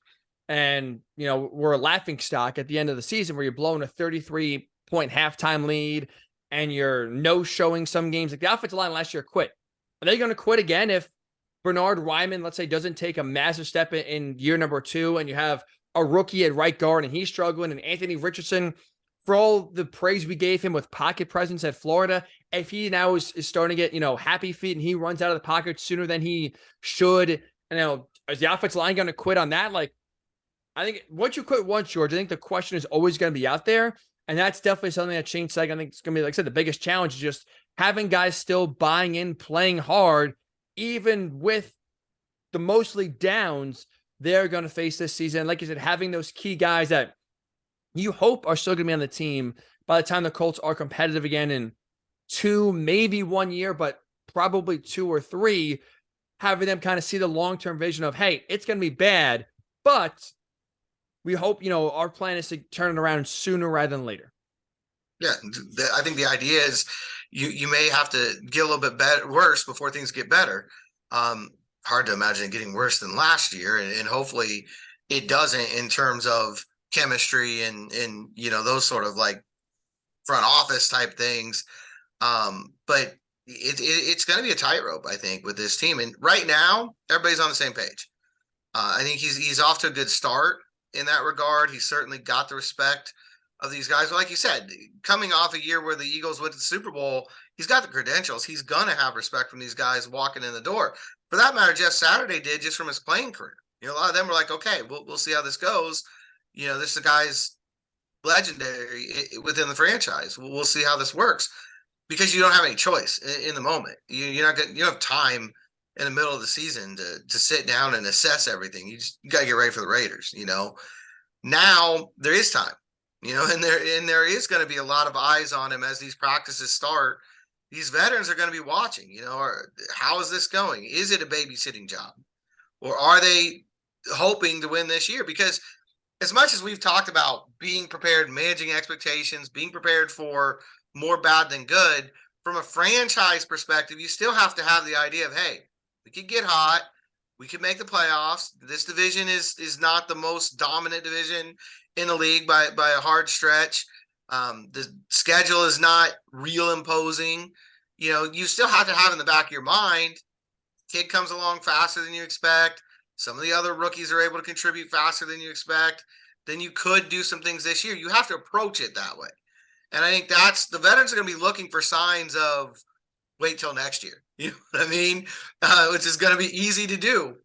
and, were a laughing stock at the end of the season where you're blowing a 33-point halftime lead and you're no showing some games. Like the offensive line last year quit. Are they going to quit again if Bernard Ryman, let's say, doesn't take a massive step in year number 2 and you have a rookie at right guard and he's struggling, and Anthony Richardson, for all the praise we gave him with pocket presence at Florida, if he now is starting to get, happy feet and he runs out of the pocket sooner than he should, is the offensive line going to quit on that? Like, I think once you quit once, George, I think the question is always going to be out there. And that's definitely something that Shane Steichen, I think it's going to be, like I said, the biggest challenge is just having guys still buying in, playing hard, even with the mostly downs they're going to face this season. Like you said, having those key guys that you hope are still going to be on the team by the time the Colts are competitive again in 2, maybe 1 year, but probably 2 or 3, having them kind of see the long-term vision of, hey, it's going to be bad, but we hope, our plan is to turn it around sooner rather than later. Yeah, I think the idea is you may have to get a little bit worse before things get better. Hard to imagine it getting worse than last year, and hopefully it doesn't in terms of chemistry and those sort of like front office type things. But it's going to be a tightrope, I think, with this team. And right now, everybody's on the same page. I think he's off to a good start in that regard. He's certainly got the respect of these guys. But like you said, coming off a year where the Eagles went to the Super Bowl, he's got the credentials. He's going to have respect from these guys walking in the door. For that matter, Jeff Saturday did just from his playing career. A lot of them were like, okay, we'll see how this goes. This guy's legendary within the franchise. We'll see how this works, because you don't have any choice in the moment. You don't have time in the middle of the season to sit down and assess everything. You got to get ready for the Raiders. Now there is time. And there is going to be a lot of eyes on him as these practices start. These veterans are going to be watching. How is this going? Is it a babysitting job, or are they hoping to win this year? Because as much as we've talked about being prepared, managing expectations, being prepared for more bad than good, from a franchise perspective, you still have to have the idea of, hey, we could get hot, we could make the playoffs. This division is not the most dominant division in the league by a hard stretch. The schedule is not real imposing. You still have to have in the back of your mind, kid comes along faster than you expect. Some of the other rookies are able to contribute faster than you expect. Then you could do some things this year. You have to approach it that way. And I think that's the veterans are going to be looking for signs of wait till next year. You know what I mean? Which is going to be easy to do.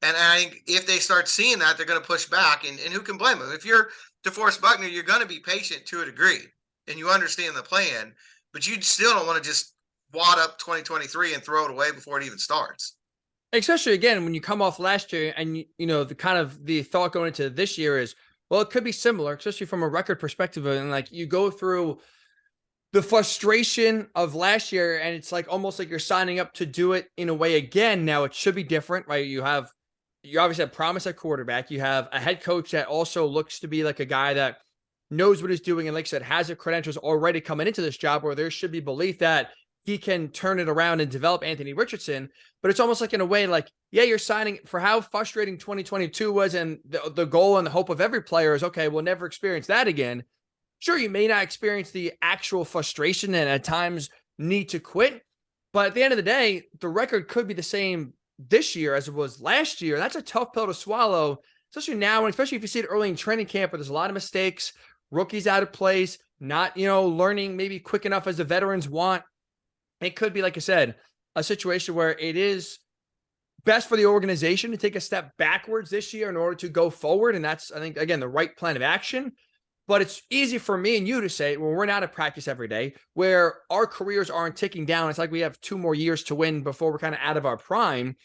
And I think if they start seeing that, they're going to push back. And who can blame them? If you're DeForest Buckner, you're going to be patient to a degree and you understand the plan, but you still don't want to just wad up 2023 and throw it away before it even starts. Especially, again, when you come off last year and, the thought going into this year is, well, it could be similar, especially from a record perspective. And like you go through the frustration of last year and it's like almost like you're signing up to do it in a way again. Now it should be different, right? You obviously have promise at quarterback. You have a head coach that also looks to be like a guy that knows what he's doing. And like I said, has the credentials already coming into this job where there should be belief that he can turn it around and develop Anthony Richardson. But it's almost like in a way, like, yeah, you're signing for how frustrating 2022 was. And the goal and the hope of every player is, okay, we'll never experience that again. Sure, you may not experience the actual frustration and at times need to quit. But at the end of the day, the record could be the same this year as it was last year. That's a tough pill to swallow, especially now, and especially if you see it early in training camp where there's a lot of mistakes, rookies out of place, not, learning maybe quick enough as the veterans want. It could be, like I said, a situation where it is best for the organization to take a step backwards this year in order to go forward. And that's, I think, again, the right plan of action. But it's easy for me and you to say, well, we're not at practice every day, where our careers aren't ticking down. It's like we have 2 more years to win before we're kind of out of our prime.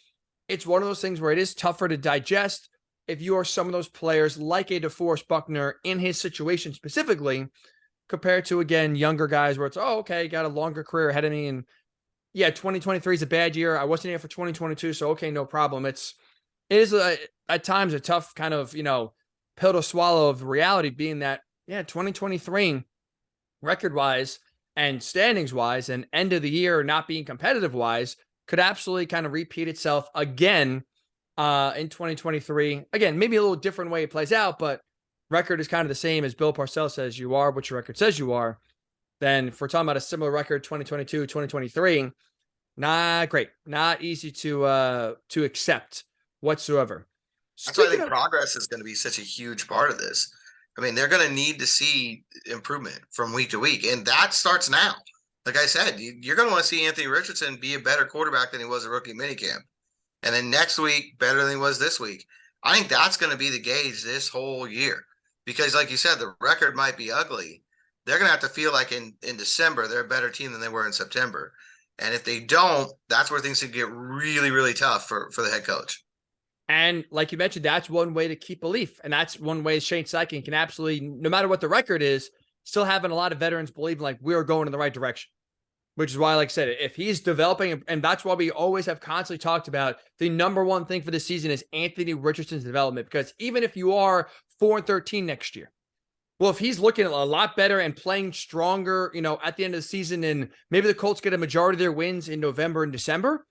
It's one of those things where it is tougher to digest if you are some of those players like a DeForest Buckner in his situation specifically, compared to, again, younger guys where it's, oh, okay, got a longer career ahead of me. And yeah, 2023 is a bad year. I wasn't here for 2022. So, okay, no problem. It is at times a tough kind of, pill to swallow of reality, being that, yeah, 2023 record wise and standings wise and end of the year not being competitive wise could absolutely kind of repeat itself again in 2023. Again, maybe a little different way it plays out, but record is kind of the same as Bill Parcells says you are, what your record says you are. Then if we're talking about a similar record, 2022, 2023, not great, not easy to accept whatsoever. That's why I Speaking think of, progress is going to be such a huge part of this. I mean, they're going to need to see improvement from week to week, and that starts now. Like I said, you're going to want to see Anthony Richardson be a better quarterback than he was at rookie minicamp. And then next week, better than he was this week. I think that's going to be the gauge this whole year. Because like you said, the record might be ugly. They're going to have to feel like in December, they're a better team than they were in September. And if they don't, that's where things can get really, really tough for the head coach. and like you mentioned, that's one way to keep belief. And that's one way Shane Steichen can absolutely, no matter what the record is, still having a lot of veterans believing like we're going in the right direction. Which is why, like I said, if he's developing, and that's why we always have constantly talked about the number one thing for the season is Anthony Richardson's development. Because even if you are 4-13 next year, well, if he's looking a lot better and playing stronger, at the end of the season, and maybe the Colts get a majority of their wins in November and December,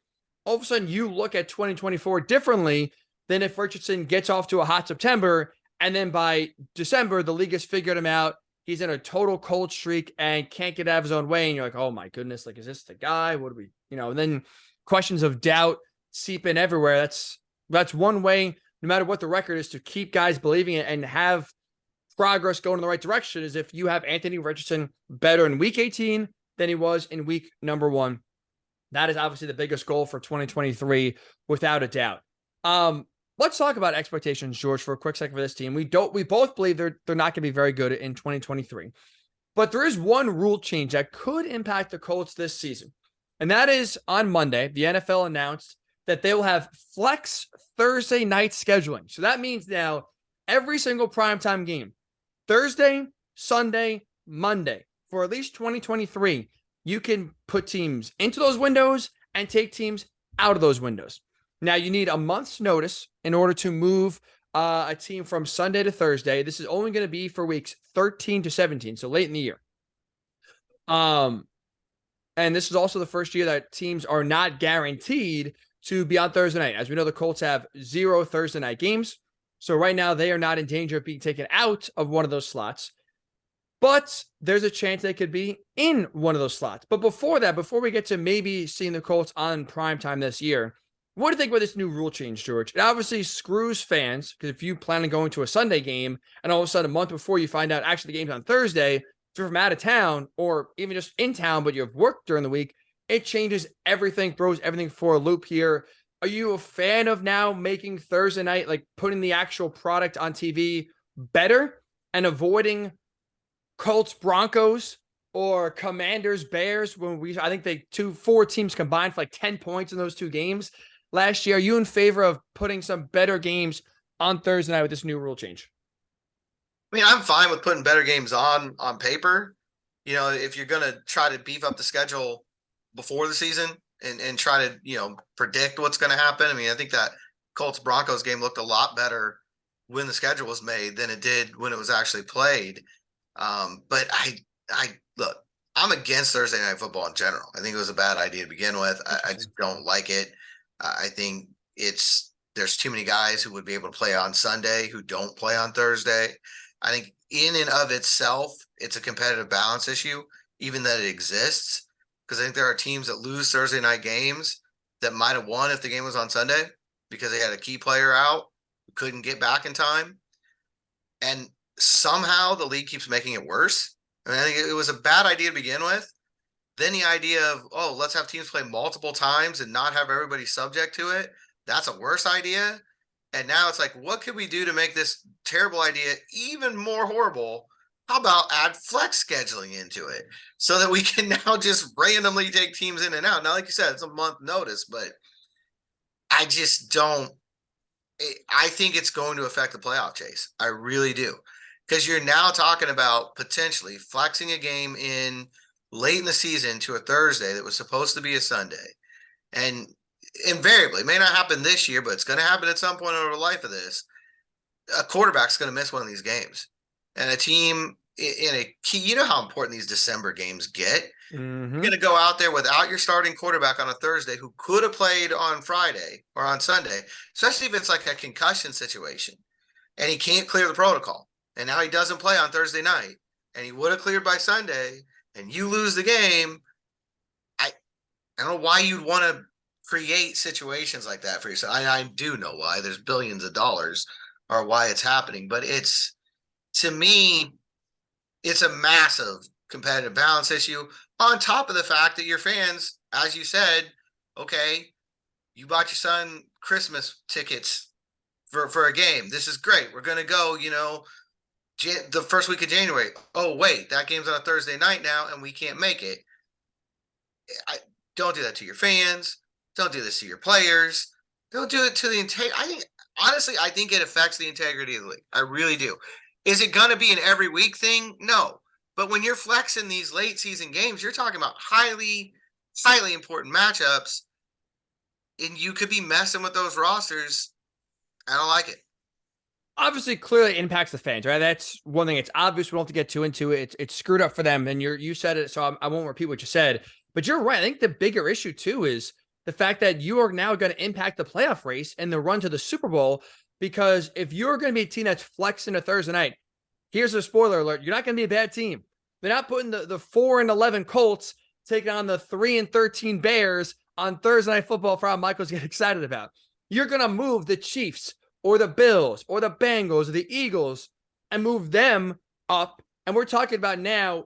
all of a sudden you look at 2024 differently than if Richardson gets off to a hot September, and then by December, the league has figured him out. He's in a total cold streak and can't get out of his own way. And you're like, oh my goodness, like, is this the guy? What do we, and then questions of doubt seep in everywhere. That's one way, no matter what the record is, to keep guys believing it and have progress going in the right direction is if you have Anthony Richardson better in week 18 than he was in week number 1. That is obviously the biggest goal for 2023, without a doubt. Let's talk about expectations, George, for a quick second for this team. We both believe they're not going to be very good in 2023. But there is one rule change that could impact the Colts this season. And that is on Monday, the NFL announced that they will have flex Thursday night scheduling. So that means now every single primetime game, Thursday, Sunday, Monday, for at least 2023, you can put teams into those windows and take teams out of those windows. Now, you need a month's notice in order to move a team from Sunday to Thursday. This is only going to be for weeks 13 to 17, so late in the year. And this is also the first year that teams are not guaranteed to be on Thursday night. As we know, the Colts have 0 Thursday night games. So right now, they are not in danger of being taken out of one of those slots. But there's a chance they could be in one of those slots. But before that, before we get to maybe seeing the Colts on primetime this year, what do you think about this new rule change, George? It obviously screws fans, because if you plan on going to a Sunday game and all of a sudden a month before you find out actually the game's on Thursday, if you're from out of town or even just in town, but you have work during the week, it changes everything, throws everything for a loop here. Are you a fan of now making Thursday night, like putting the actual product on TV better and avoiding Colts, Broncos, or Commanders, Bears, I think 4 teams combined for like 10 points in those 2 games last year? Are you in favor of putting some better games on Thursday night with this new rule change? I mean, I'm fine with putting better games on paper. If you're going to try to beef up the schedule before the season and try to, predict what's going to happen. I mean, I think that Colts Broncos game looked a lot better when the schedule was made than it did when it was actually played. But I look, I'm against Thursday night football in general. I think it was a bad idea to begin with. I just don't like it. I think there's too many guys who would be able to play on Sunday who don't play on Thursday. I think in and of itself, it's a competitive balance issue, even that it exists, because I think there are teams that lose Thursday night games that might have won if the game was on Sunday because they had a key player out who couldn't get back in time. And somehow the league keeps making it worse. I mean, I think it was a bad idea to begin with. Then the idea of, let's have teams play multiple times and not have everybody subject to it, that's a worse idea. And now it's like, what could we do to make this terrible idea even more horrible? How about add flex scheduling into it so that we can now just randomly take teams in and out? Now, like you said, it's a month notice, but I just don't. I think it's going to affect the playoff chase. I really do. Because you're now talking about potentially flexing a game in late in the season to a Thursday that was supposed to be a Sunday. And invariably, it may not happen this year, but it's going to happen at some point over the life of this. A quarterback's going to miss one of these games. And a team in a key, you know how important these December games get. Mm-hmm. You're going to go out there without your starting quarterback on a Thursday who could have played on Friday or on Sunday, especially if it's like a concussion situation and he can't clear the protocol. And now he doesn't play on Thursday night and he would have cleared by Sunday and you lose the game. I don't know why you'd want to create situations like that for yourself. I do know why. There's billions of dollars or why it's happening, but it's, to me, it's a massive competitive balance issue on top of the fact that your fans, as you said, okay, you bought your son Christmas tickets for a game. This is great. We're going to go, the first week of January. Oh, wait, that game's on a Thursday night now and we can't make it. Don't do that to your fans. Don't do this to your players. Don't do it to the entire. I think it affects the integrity of the league. I really do. Is it going to be an every week thing? No. But when you're flexing these late season games, you're talking about highly, highly important matchups, and you could be messing with those rosters. I don't like it. Obviously, clearly impacts the fans, right? That's one thing. It's obvious. We don't have to get too into it. It's screwed up for them. And you said it, so I won't repeat what you said. But you're right. I think the bigger issue, too, is the fact that you are now going to impact the playoff race and the run to the Super Bowl. Because if you're going to be a team that's flexing a Thursday night, here's a spoiler alert. You're not going to be a bad team. They're not putting the 4-11 Colts taking on the 3-13 Bears on Thursday Night Football for how Michael's getting excited about. You're going to move the Chiefs or the Bills or the Bengals or the Eagles and move them up. And we're talking about now,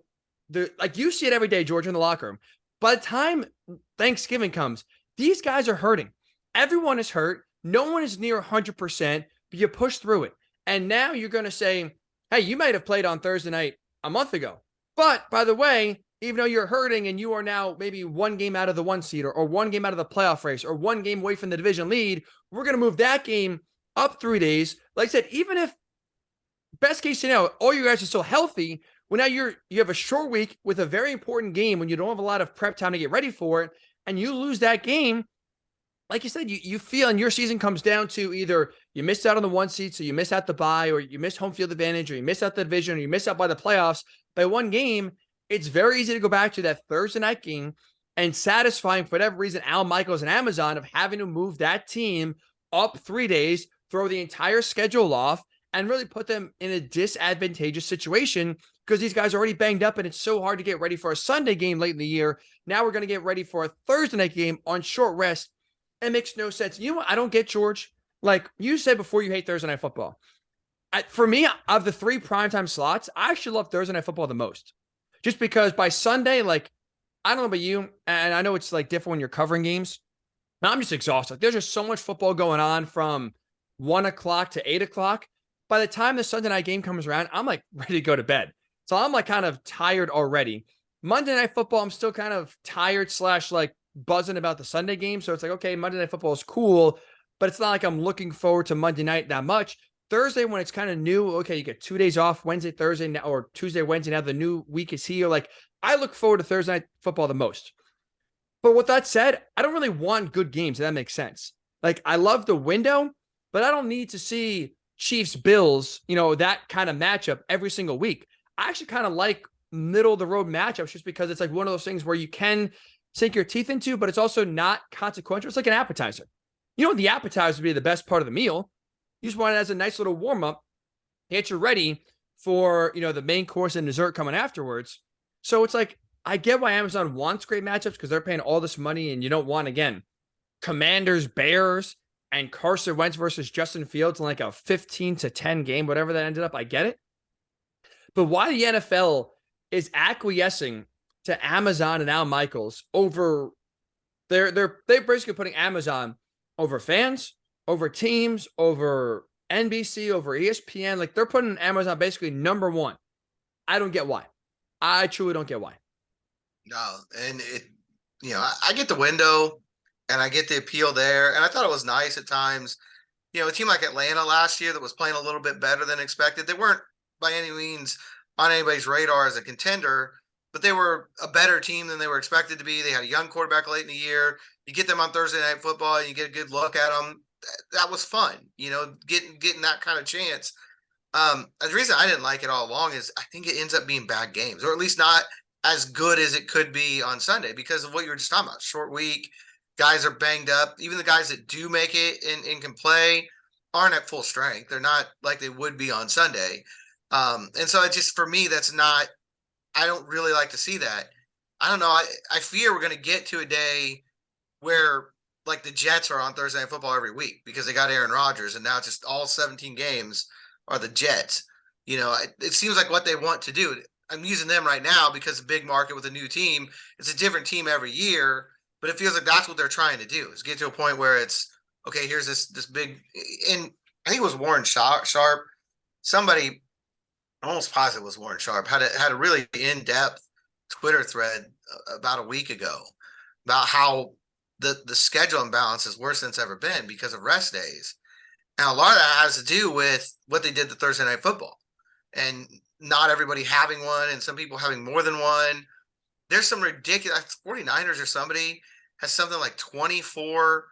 like you see it every day, George, in the locker room. By the time Thanksgiving comes, these guys are hurting. Everyone is hurt. No one is near 100%, but you push through it. And now you're going to say, hey, you might have played on Thursday night a month ago. But by the way, even though you're hurting and you are now maybe one game out of the 1 seed or one game out of the playoff race or one game away from the division lead, we're going to move that game up 3 days. Like I said, even if best case scenario, all you guys are still healthy, well, now you have a short week with a very important game when you don't have a lot of prep time to get ready for it, and you lose that game. Like you said, you feel, and your season comes down to either you missed out on the 1 seed, so you miss out the bye, or you miss home field advantage, or you miss out the division, or you miss out by the playoffs by one game. It's very easy to go back to that Thursday night game and satisfying, for whatever reason, Al Michaels and Amazon of having to move that team up 3 days, throw the entire schedule off, and really put them in a disadvantageous situation because these guys are already banged up and it's so hard to get ready for a Sunday game late in the year. Now we're going to get ready for a Thursday night game on short rest. It makes no sense. You know what I don't get, George? Like you said before, you hate Thursday night football. For me, of the 3 primetime slots, I actually love Thursday night football the most. Just because by Sunday, like, I don't know about you, and I know it's like different when you're covering games, but I'm just exhausted. There's just so much football going on from 1 o'clock to 8 o'clock. By the time the Sunday night game comes around, I'm like ready to go to bed. So I'm like kind of tired already. Monday night football, I'm still kind of tired / like buzzing about the Sunday game. So it's like, okay, Monday night football is cool, but it's not like I'm looking forward to Monday night that much. Thursday, when it's kind of new, okay, you get 2 days off, Wednesday, Thursday, now, or Tuesday, Wednesday, now the new week is here. Like, I look forward to Thursday night football the most. But with that said, I don't really want good games, if that makes sense. Like, I love the window, but I don't need to see Chiefs, Bills, that kind of matchup every single week. I actually kind of like middle of the road matchups just because it's like one of those things where you can sink your teeth into, but it's also not consequential. It's like an appetizer. The appetizer would be the best part of the meal. You just want it as a nice little warm-up, get you ready for, the main course and dessert coming afterwards. So it's like, I get why Amazon wants great matchups because they're paying all this money and you don't want, again, Commanders, Bears, and Carson Wentz versus Justin Fields in like a 15-10 game, whatever that ended up. I get it. But why the NFL is acquiescing to Amazon and Al Michaels over, they're basically putting Amazon over fans, over teams, over NBC, over ESPN. Like, they're putting Amazon basically number 1. I don't get why. I truly don't get why. No, and I get the window and I get the appeal there. And I thought it was nice at times. A team like Atlanta last year that was playing a little bit better than expected. They weren't by any means on anybody's radar as a contender, but they were a better team than they were expected to be. They had a young quarterback late in the year. You get them on Thursday Night Football and you get a good look at them. That was fun, getting that kind of chance. The reason I didn't like it all along is I think it ends up being bad games, or at least not as good as it could be on Sunday because of what you were just talking about. Short week, guys are banged up. Even the guys that do make it and can play aren't at full strength. They're not like they would be on Sunday. And so it just, for me, that's not, I don't really like to see that. I don't know. I fear we're going to get to a day where like the Jets are on Thursday Night Football every week because they got Aaron Rodgers, and now it's just all 17 games are the Jets. It seems like what they want to do. I'm using them right now because a big market with a new team. It's a different team every year, but it feels like that's what they're trying to do, is get to a point where it's okay. Here's this big, and I think it was Warren Sharp. Somebody, almost positive it was Warren Sharp, had a really in-depth Twitter thread about a week ago about how the schedule imbalance is worse than it's ever been because of rest days. And a lot of that has to do with what they did to Thursday Night Football and not everybody having one and some people having more than one. There's some ridiculous 49ers or somebody has something like 24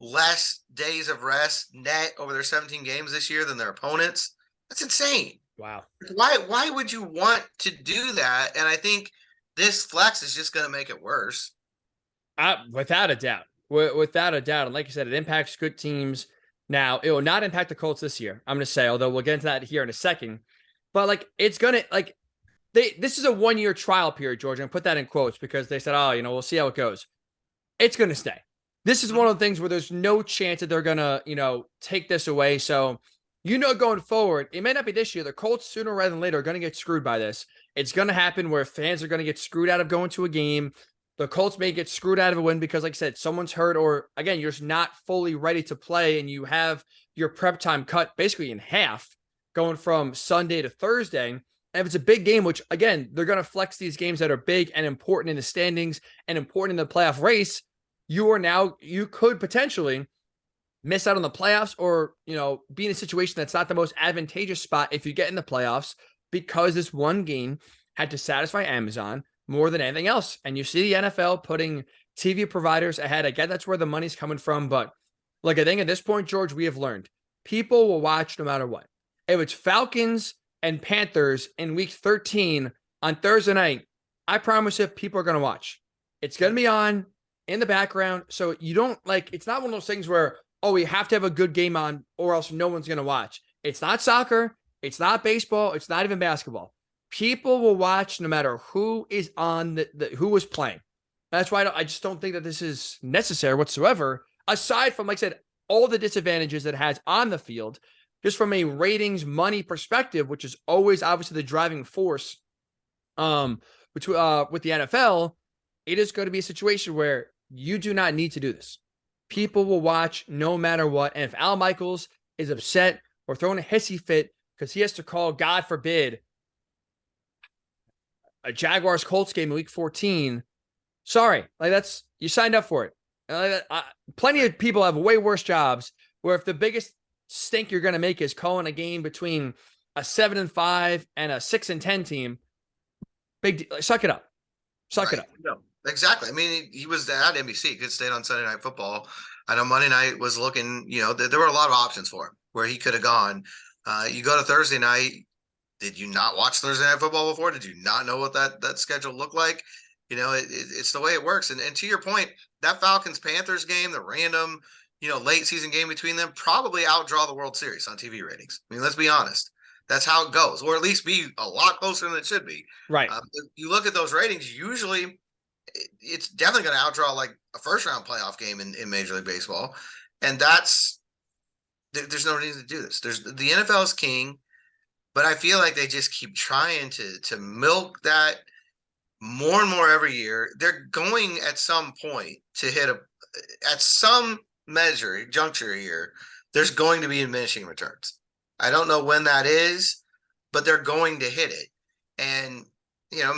less days of rest net over their 17 games this year than their opponents. That's insane. Wow. Why would you want to do that? And I think this flex is just going to make it worse. Without a doubt. Without a doubt. And like you said, it impacts good teams. Now, it will not impact the Colts this year, I'm going to say, although we'll get into that here in a second. But like, it's going to, like, this is a 1-year trial period, George. And put that in quotes because they said, we'll see how it goes. It's going to stay. This is one of the things where there's no chance that they're going to, take this away. So, going forward, it may not be this year. The Colts, sooner rather than later, are going to get screwed by this. It's going to happen where fans are going to get screwed out of going to a game. The Colts may get screwed out of a win because, like I said, someone's hurt, or again, you're just not fully ready to play and you have your prep time cut basically in half going from Sunday to Thursday. And if it's a big game, which again, they're going to flex these games that are big and important in the standings and important in the playoff race, you could potentially miss out on the playoffs or, be in a situation that's not the most advantageous spot if you get in the playoffs because this one game had to satisfy Amazon more than anything else. And you see the NFL putting TV providers ahead. I get that's where the money's coming from. But look, I think at this point, George, we have learned people will watch no matter what. If it's Falcons and Panthers in week 13 on Thursday night, I promise you people are going to watch. It's going to be on in the background. So you don't it's not one of those things where, we have to have a good game on or else no one's going to watch. It's not soccer. It's not baseball. It's not even basketball. People will watch no matter who is on who is playing. That's why I just don't think that this is necessary whatsoever. Aside from, like I said, all the disadvantages that it has on the field, just from a ratings money perspective, which is always obviously the driving force, with the NFL, it is going to be a situation where you do not need to do this. People will watch no matter what. And if Al Michaels is upset or throwing a hissy fit because he has to call, God forbid, a Jaguars Colts game in week 14, sorry, you signed up for it. Plenty of people have way worse jobs where if the biggest stink you're going to make is calling a game between a 7-5 and a 6-10 team, suck it up. Suck it up. No, exactly. I mean, he was at NBC. He could stay on Sunday Night Football. I know Monday night was looking, there were a lot of options for him where he could have gone. You go to Thursday night. Did you not watch Thursday Night Football before? Did you not know what that schedule looked like? It's the way it works. And to your point, that Falcons-Panthers game, the random, late season game between them, probably outdraw the World Series on TV ratings. I mean, let's be honest. That's how it goes, or at least be a lot closer than it should be. Right. You look at those ratings, usually it's definitely going to outdraw like a first-round playoff game in Major League Baseball. And there's no reason to do this. The NFL is king. But I feel like they just keep trying to milk that more and more every year. They're going at some point to hit at some juncture here, there's going to be diminishing returns. I don't know when that is, but they're going to hit it. And,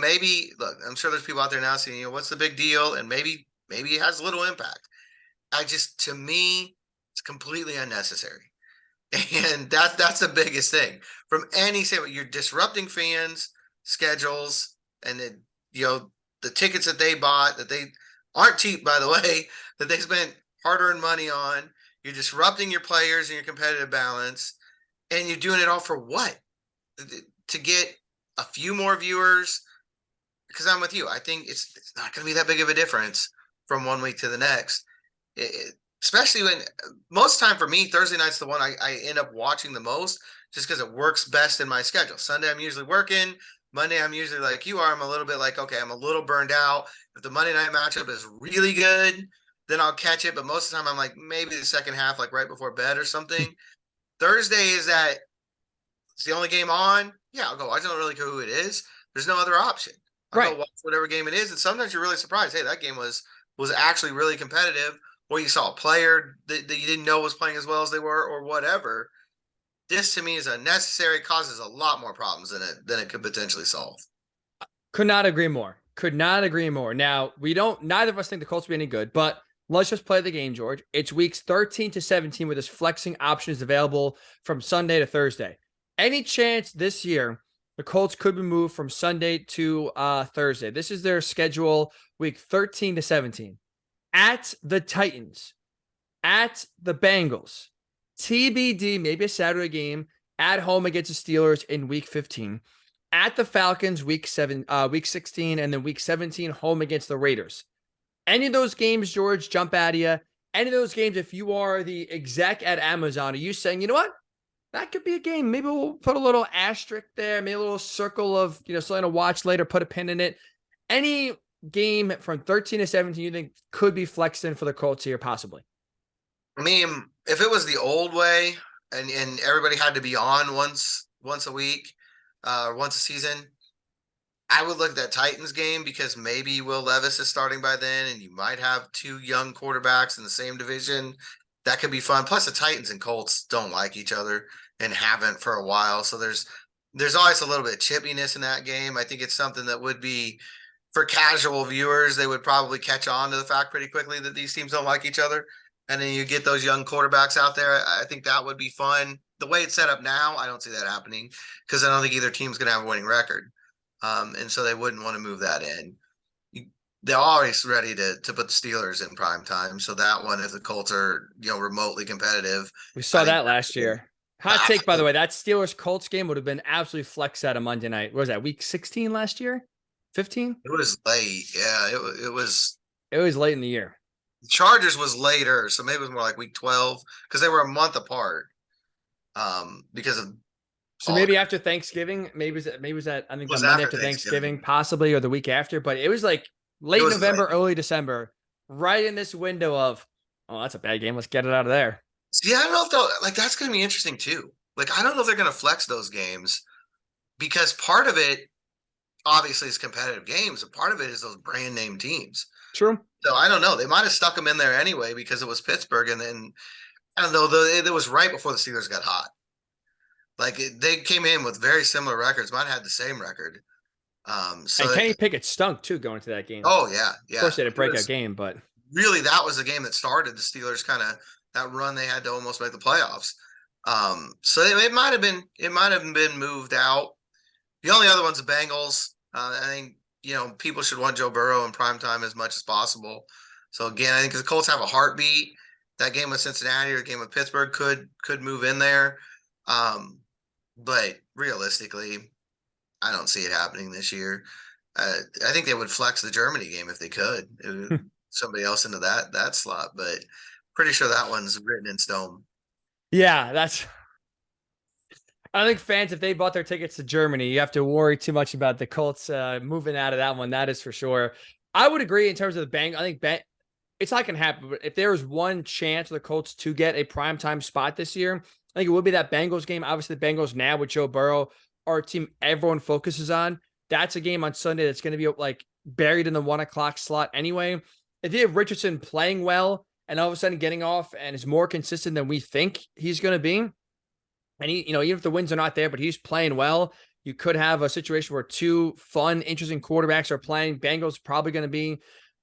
maybe, look, I'm sure there's people out there now saying, what's the big deal? And maybe it has little impact. To me, it's completely unnecessary. And that's the biggest thing from any standpoint. You're disrupting fans' schedules, and then the tickets that they bought that they aren't cheap, by the way, that they spent hard-earned money on. You're disrupting your players and your competitive balance. And you're doing it all for what? To get a few more viewers? Because I'm with you. I think it's not going to be that big of a difference from one week to the next. Especially when most time for me, Thursday night's the one I end up watching the most just because it works best in my schedule. Sunday, I'm usually working. Monday, I'm usually like you are. I'm a little bit like, okay, I'm a little burned out. If the Monday night matchup is really good, then I'll catch it. But most of the time, I'm like maybe the second half, like right before bed or something. Thursday is that it's the only game on. Yeah, I'll go. I don't really care who it is. There's no other option. I'll Right. go watch whatever game it is. And sometimes you're really surprised. Hey, that game was actually really competitive, or you saw a player that you didn't know was playing as well as they were, or whatever. This to me is unnecessary, causes a lot more problems than it could potentially solve. Could not agree more. Could not agree more. Now, neither of us think the Colts will be any good, but let's just play the game, George. It's weeks 13 to 17 with this flexing options available from Sunday to Thursday. Any chance this year the Colts could be moved from Sunday to Thursday? This is their schedule, week 13 to 17. At the Titans, at the Bengals, TBD, maybe a Saturday game, at home against the Steelers in week 15, at the Falcons week 16, and then week 17 home against the Raiders. Any of those games, George, jump out of you? Any of those games, if you are the exec at Amazon, are you saying, you know what? That could be a game. Maybe we'll put a little asterisk there, maybe a little circle of, something to watch later, put a pin in it. Any game from 13 to 17 you think could be flexed in for the Colts here, possibly? I mean, if it was the old way and everybody had to be on once a week, once a season, I would look at that Titans game because maybe Will Levis is starting by then, and you might have two young quarterbacks in the same division. That could be fun. Plus, the Titans and Colts don't like each other and haven't for a while, so there's always a little bit of chippiness in that game. I think it's something that would be for casual viewers. They would probably catch on to the fact pretty quickly that these teams don't like each other, and then you get those young quarterbacks out there. I think that would be fun. The way it's set up now, I don't see that happening because I don't think either team's going to have a winning record. And so they wouldn't want to move that in. They're always ready to put the Steelers in prime time. So that one, if the Colts are remotely competitive, We saw that last year. Hot take, by the way, that Steelers Colts game would have been absolutely flexed out of Monday night. What was that, week 16 last year? 15? It was late. Yeah, it was. It was late in the year. Chargers was later, so maybe it was more like week 12 because they were a month apart. Because of so maybe after Thanksgiving, maybe it was that I think the Monday after Thanksgiving, possibly, or the week after, but it was like late November, early December, right in this window of, oh, that's a bad game. Let's get it out of there. Yeah, I don't know if they'll, that's going to be interesting too. I don't know if they're going to flex those games because part of it, obviously, is competitive games, and part of it is those brand name teams. True. So I don't know. They might have stuck them in there anyway because it was Pittsburgh, and then I don't know. It was right before the Steelers got hot. They came in with very similar records. Mine had the same record. So and Kenny Pickett stunk too going to that game. Oh yeah. Of course, they had a breakout game, but really, that was the game that started the Steelers kind of that run they had to almost make the playoffs. So it might have been moved out. The only other one's the Bengals. I think people should want Joe Burrow in prime time as much as possible. So again, I think the Colts have a heartbeat. That game with Cincinnati or the game with Pittsburgh could move in there. But realistically, I don't see it happening this year. I think they would flex the Germany game if they could. Somebody else into that slot, but pretty sure that one's written in stone. Yeah, I don't think fans, if they bought their tickets to Germany, you have to worry too much about the Colts moving out of that one. That is for sure. I would agree in terms of the bank. I think it's not going to happen, but if there was one chance for the Colts to get a primetime spot this year, I think it would be that Bengals game. Obviously, the Bengals now with Joe Burrow are a team everyone focuses on. That's a game on Sunday that's going to be buried in the 1 o'clock slot anyway. If you have Richardson playing well and all of a sudden getting off and is more consistent than we think he's going to be, and he, even if the wins are not there, but he's playing well, you could have a situation where two fun, interesting quarterbacks are playing. Bengals probably going to be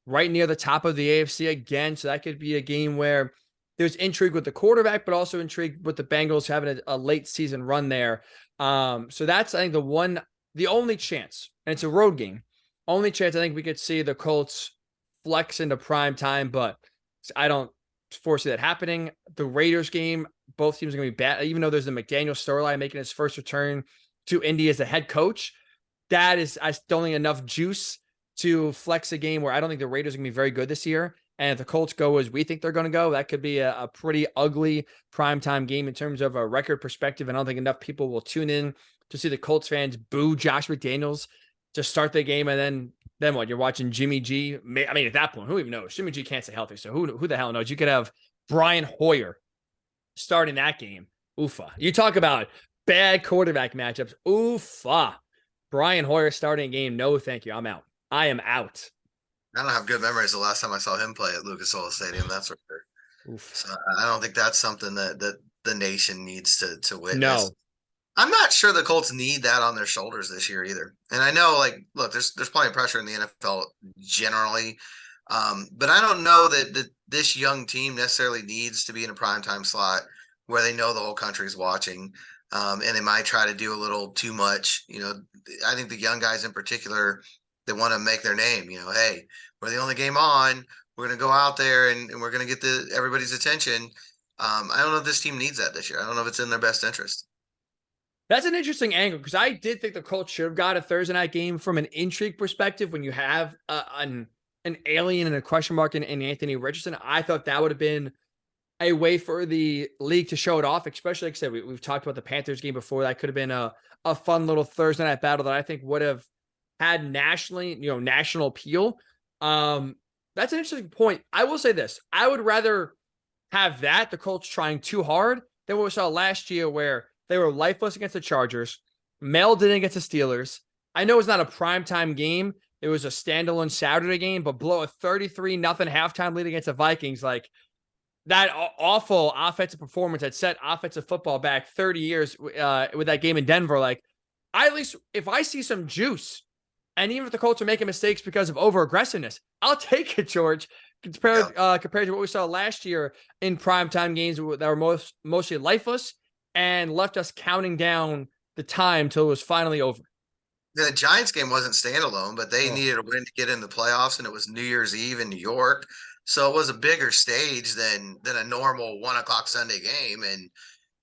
right near the top of the AFC again. So that could be a game where there's intrigue with the quarterback, but also intrigue with the Bengals having a late season run there. So that's, I think, the only chance, and it's a road game, only chance I think we could see the Colts flex into prime time, but I don't foresee that happening. The Raiders game, both teams are going to be bad, even though there's the McDaniel storyline making his first return to Indy as a head coach. That is, I don't think, enough juice to flex a game where I don't think the Raiders are going to be very good this year. And if the Colts go as we think they're going to go, that could be a pretty ugly primetime game in terms of a record perspective. And I don't think enough people will tune in to see the Colts fans boo Josh McDaniels to start the game. And then what? You're watching Jimmy G. I mean, at that point, who even knows? Jimmy G can't stay healthy. So who the hell knows? You could have Brian Hoyer starting that game. Oofa. You talk about bad quarterback matchups. Oofa. Brian Hoyer starting a game. No, thank you. I'm out. I am out. I don't have good memories the last time I saw him play at Lucas Oil Stadium. That's for sure. Oof. So I don't think that's something that the nation needs to witness. No. I'm not sure the Colts need that on their shoulders this year either. And I know, like, look, there's plenty of pressure in the NFL generally. But I don't know that this young team necessarily needs to be in a primetime slot where they know the whole country's watching. And they might try to do a little too much. I think the young guys in particular, they want to make their name. Hey, we're the only game on. We're going to go out there and we're going to get everybody's attention. I don't know if this team needs that this year. I don't know if it's in their best interest. That's an interesting angle because I did think the Colts should have got a Thursday night game from an intrigue perspective when you have an alien and a question mark in Anthony Richardson. I thought that would have been a way for the league to show it off, especially, like I said, we've talked about the Panthers game before. That could have been a fun little Thursday night battle that I think would have had national appeal. That's an interesting point. I will say this. I would rather have the Colts trying too hard than what we saw last year where they were lifeless against the Chargers, mailed in against the Steelers. I know it's not a primetime game. It was a standalone Saturday game, but blow a 33-0 halftime lead against the Vikings. Like, that awful offensive performance that set offensive football back 30 years with that game in Denver. Like, at least if I see some juice, and even if the Colts are making mistakes because of over-aggressiveness, I'll take it, George, compared to what we saw last year in primetime games that were mostly lifeless and left us counting down the time till it was finally over. The Giants game wasn't standalone, but they needed a win to get in the playoffs, and it was New Year's Eve in New York. So it was a bigger stage than a normal 1:00 Sunday game. And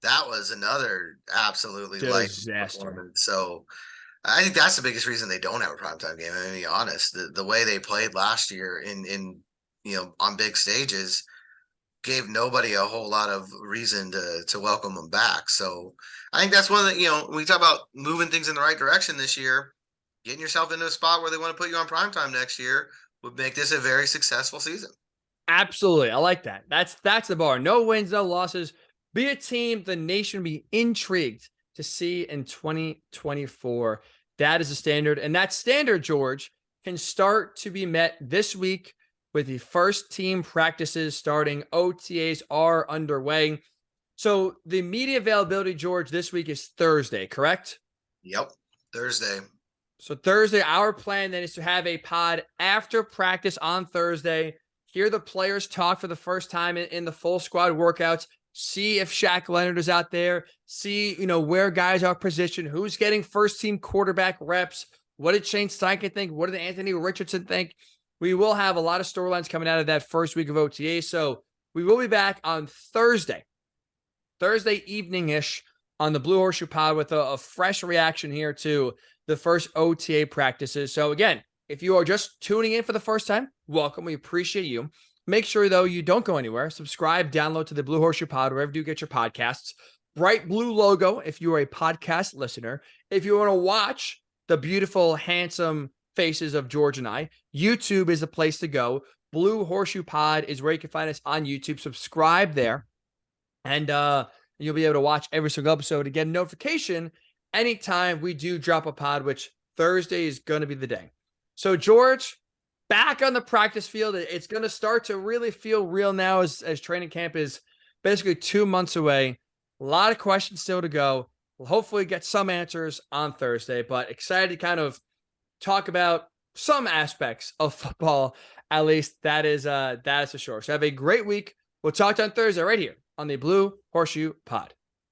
that was another absolutely disaster. So I think that's the biggest reason they don't have a primetime game. I'm going to be honest. The way they played last year in on big stages gave nobody a whole lot of reason to welcome them back. So I think that's one that, when we talk about moving things in the right direction this year, getting yourself into a spot where they want to put you on primetime next year would make this a very successful season. Absolutely. I like that. That's the bar. No wins, no losses. Be a team the nation be intrigued to see in 2024. That is the standard. And that standard, George, can start to be met this week with the first team practices starting. OTAs are underway. So the media availability, George, this week is Thursday, correct? Yep, Thursday. So Thursday, our plan then is to have a pod after practice on Thursday, hear the players talk for the first time in the full squad workouts, see if Shaq Leonard is out there, see, where guys are positioned, who's getting first team quarterback reps. What did Shane Steichen think? What did Anthony Richardson think? We will have a lot of storylines coming out of that first week of OTA. So we will be back on Thursday evening-ish on the Blue Horseshoe Pod with a fresh reaction here to the first OTA practices. So again, if you are just tuning in for the first time, welcome. We appreciate you. Make sure, though, you don't go anywhere. Subscribe, download to the Blue Horseshoe Pod, wherever you get your podcasts. Bright blue logo if you are a podcast listener. If you want to watch the beautiful, handsome faces of George and I, YouTube is the place to go. Blue Horseshoe Pod is where you can find us on YouTube. Subscribe there, and you'll be able to watch every single episode and get a notification anytime we do drop a pod, which Thursday is going to be the day. So, George, back on the practice field. It's going to start to really feel real now as training camp is basically 2 months away. A lot of questions still to go. We'll hopefully get some answers on Thursday, but excited to kind of talk about some aspects of football. At least that is for sure. So have a great week. We'll talk to you on Thursday right here on the Blue Horseshoe Pod.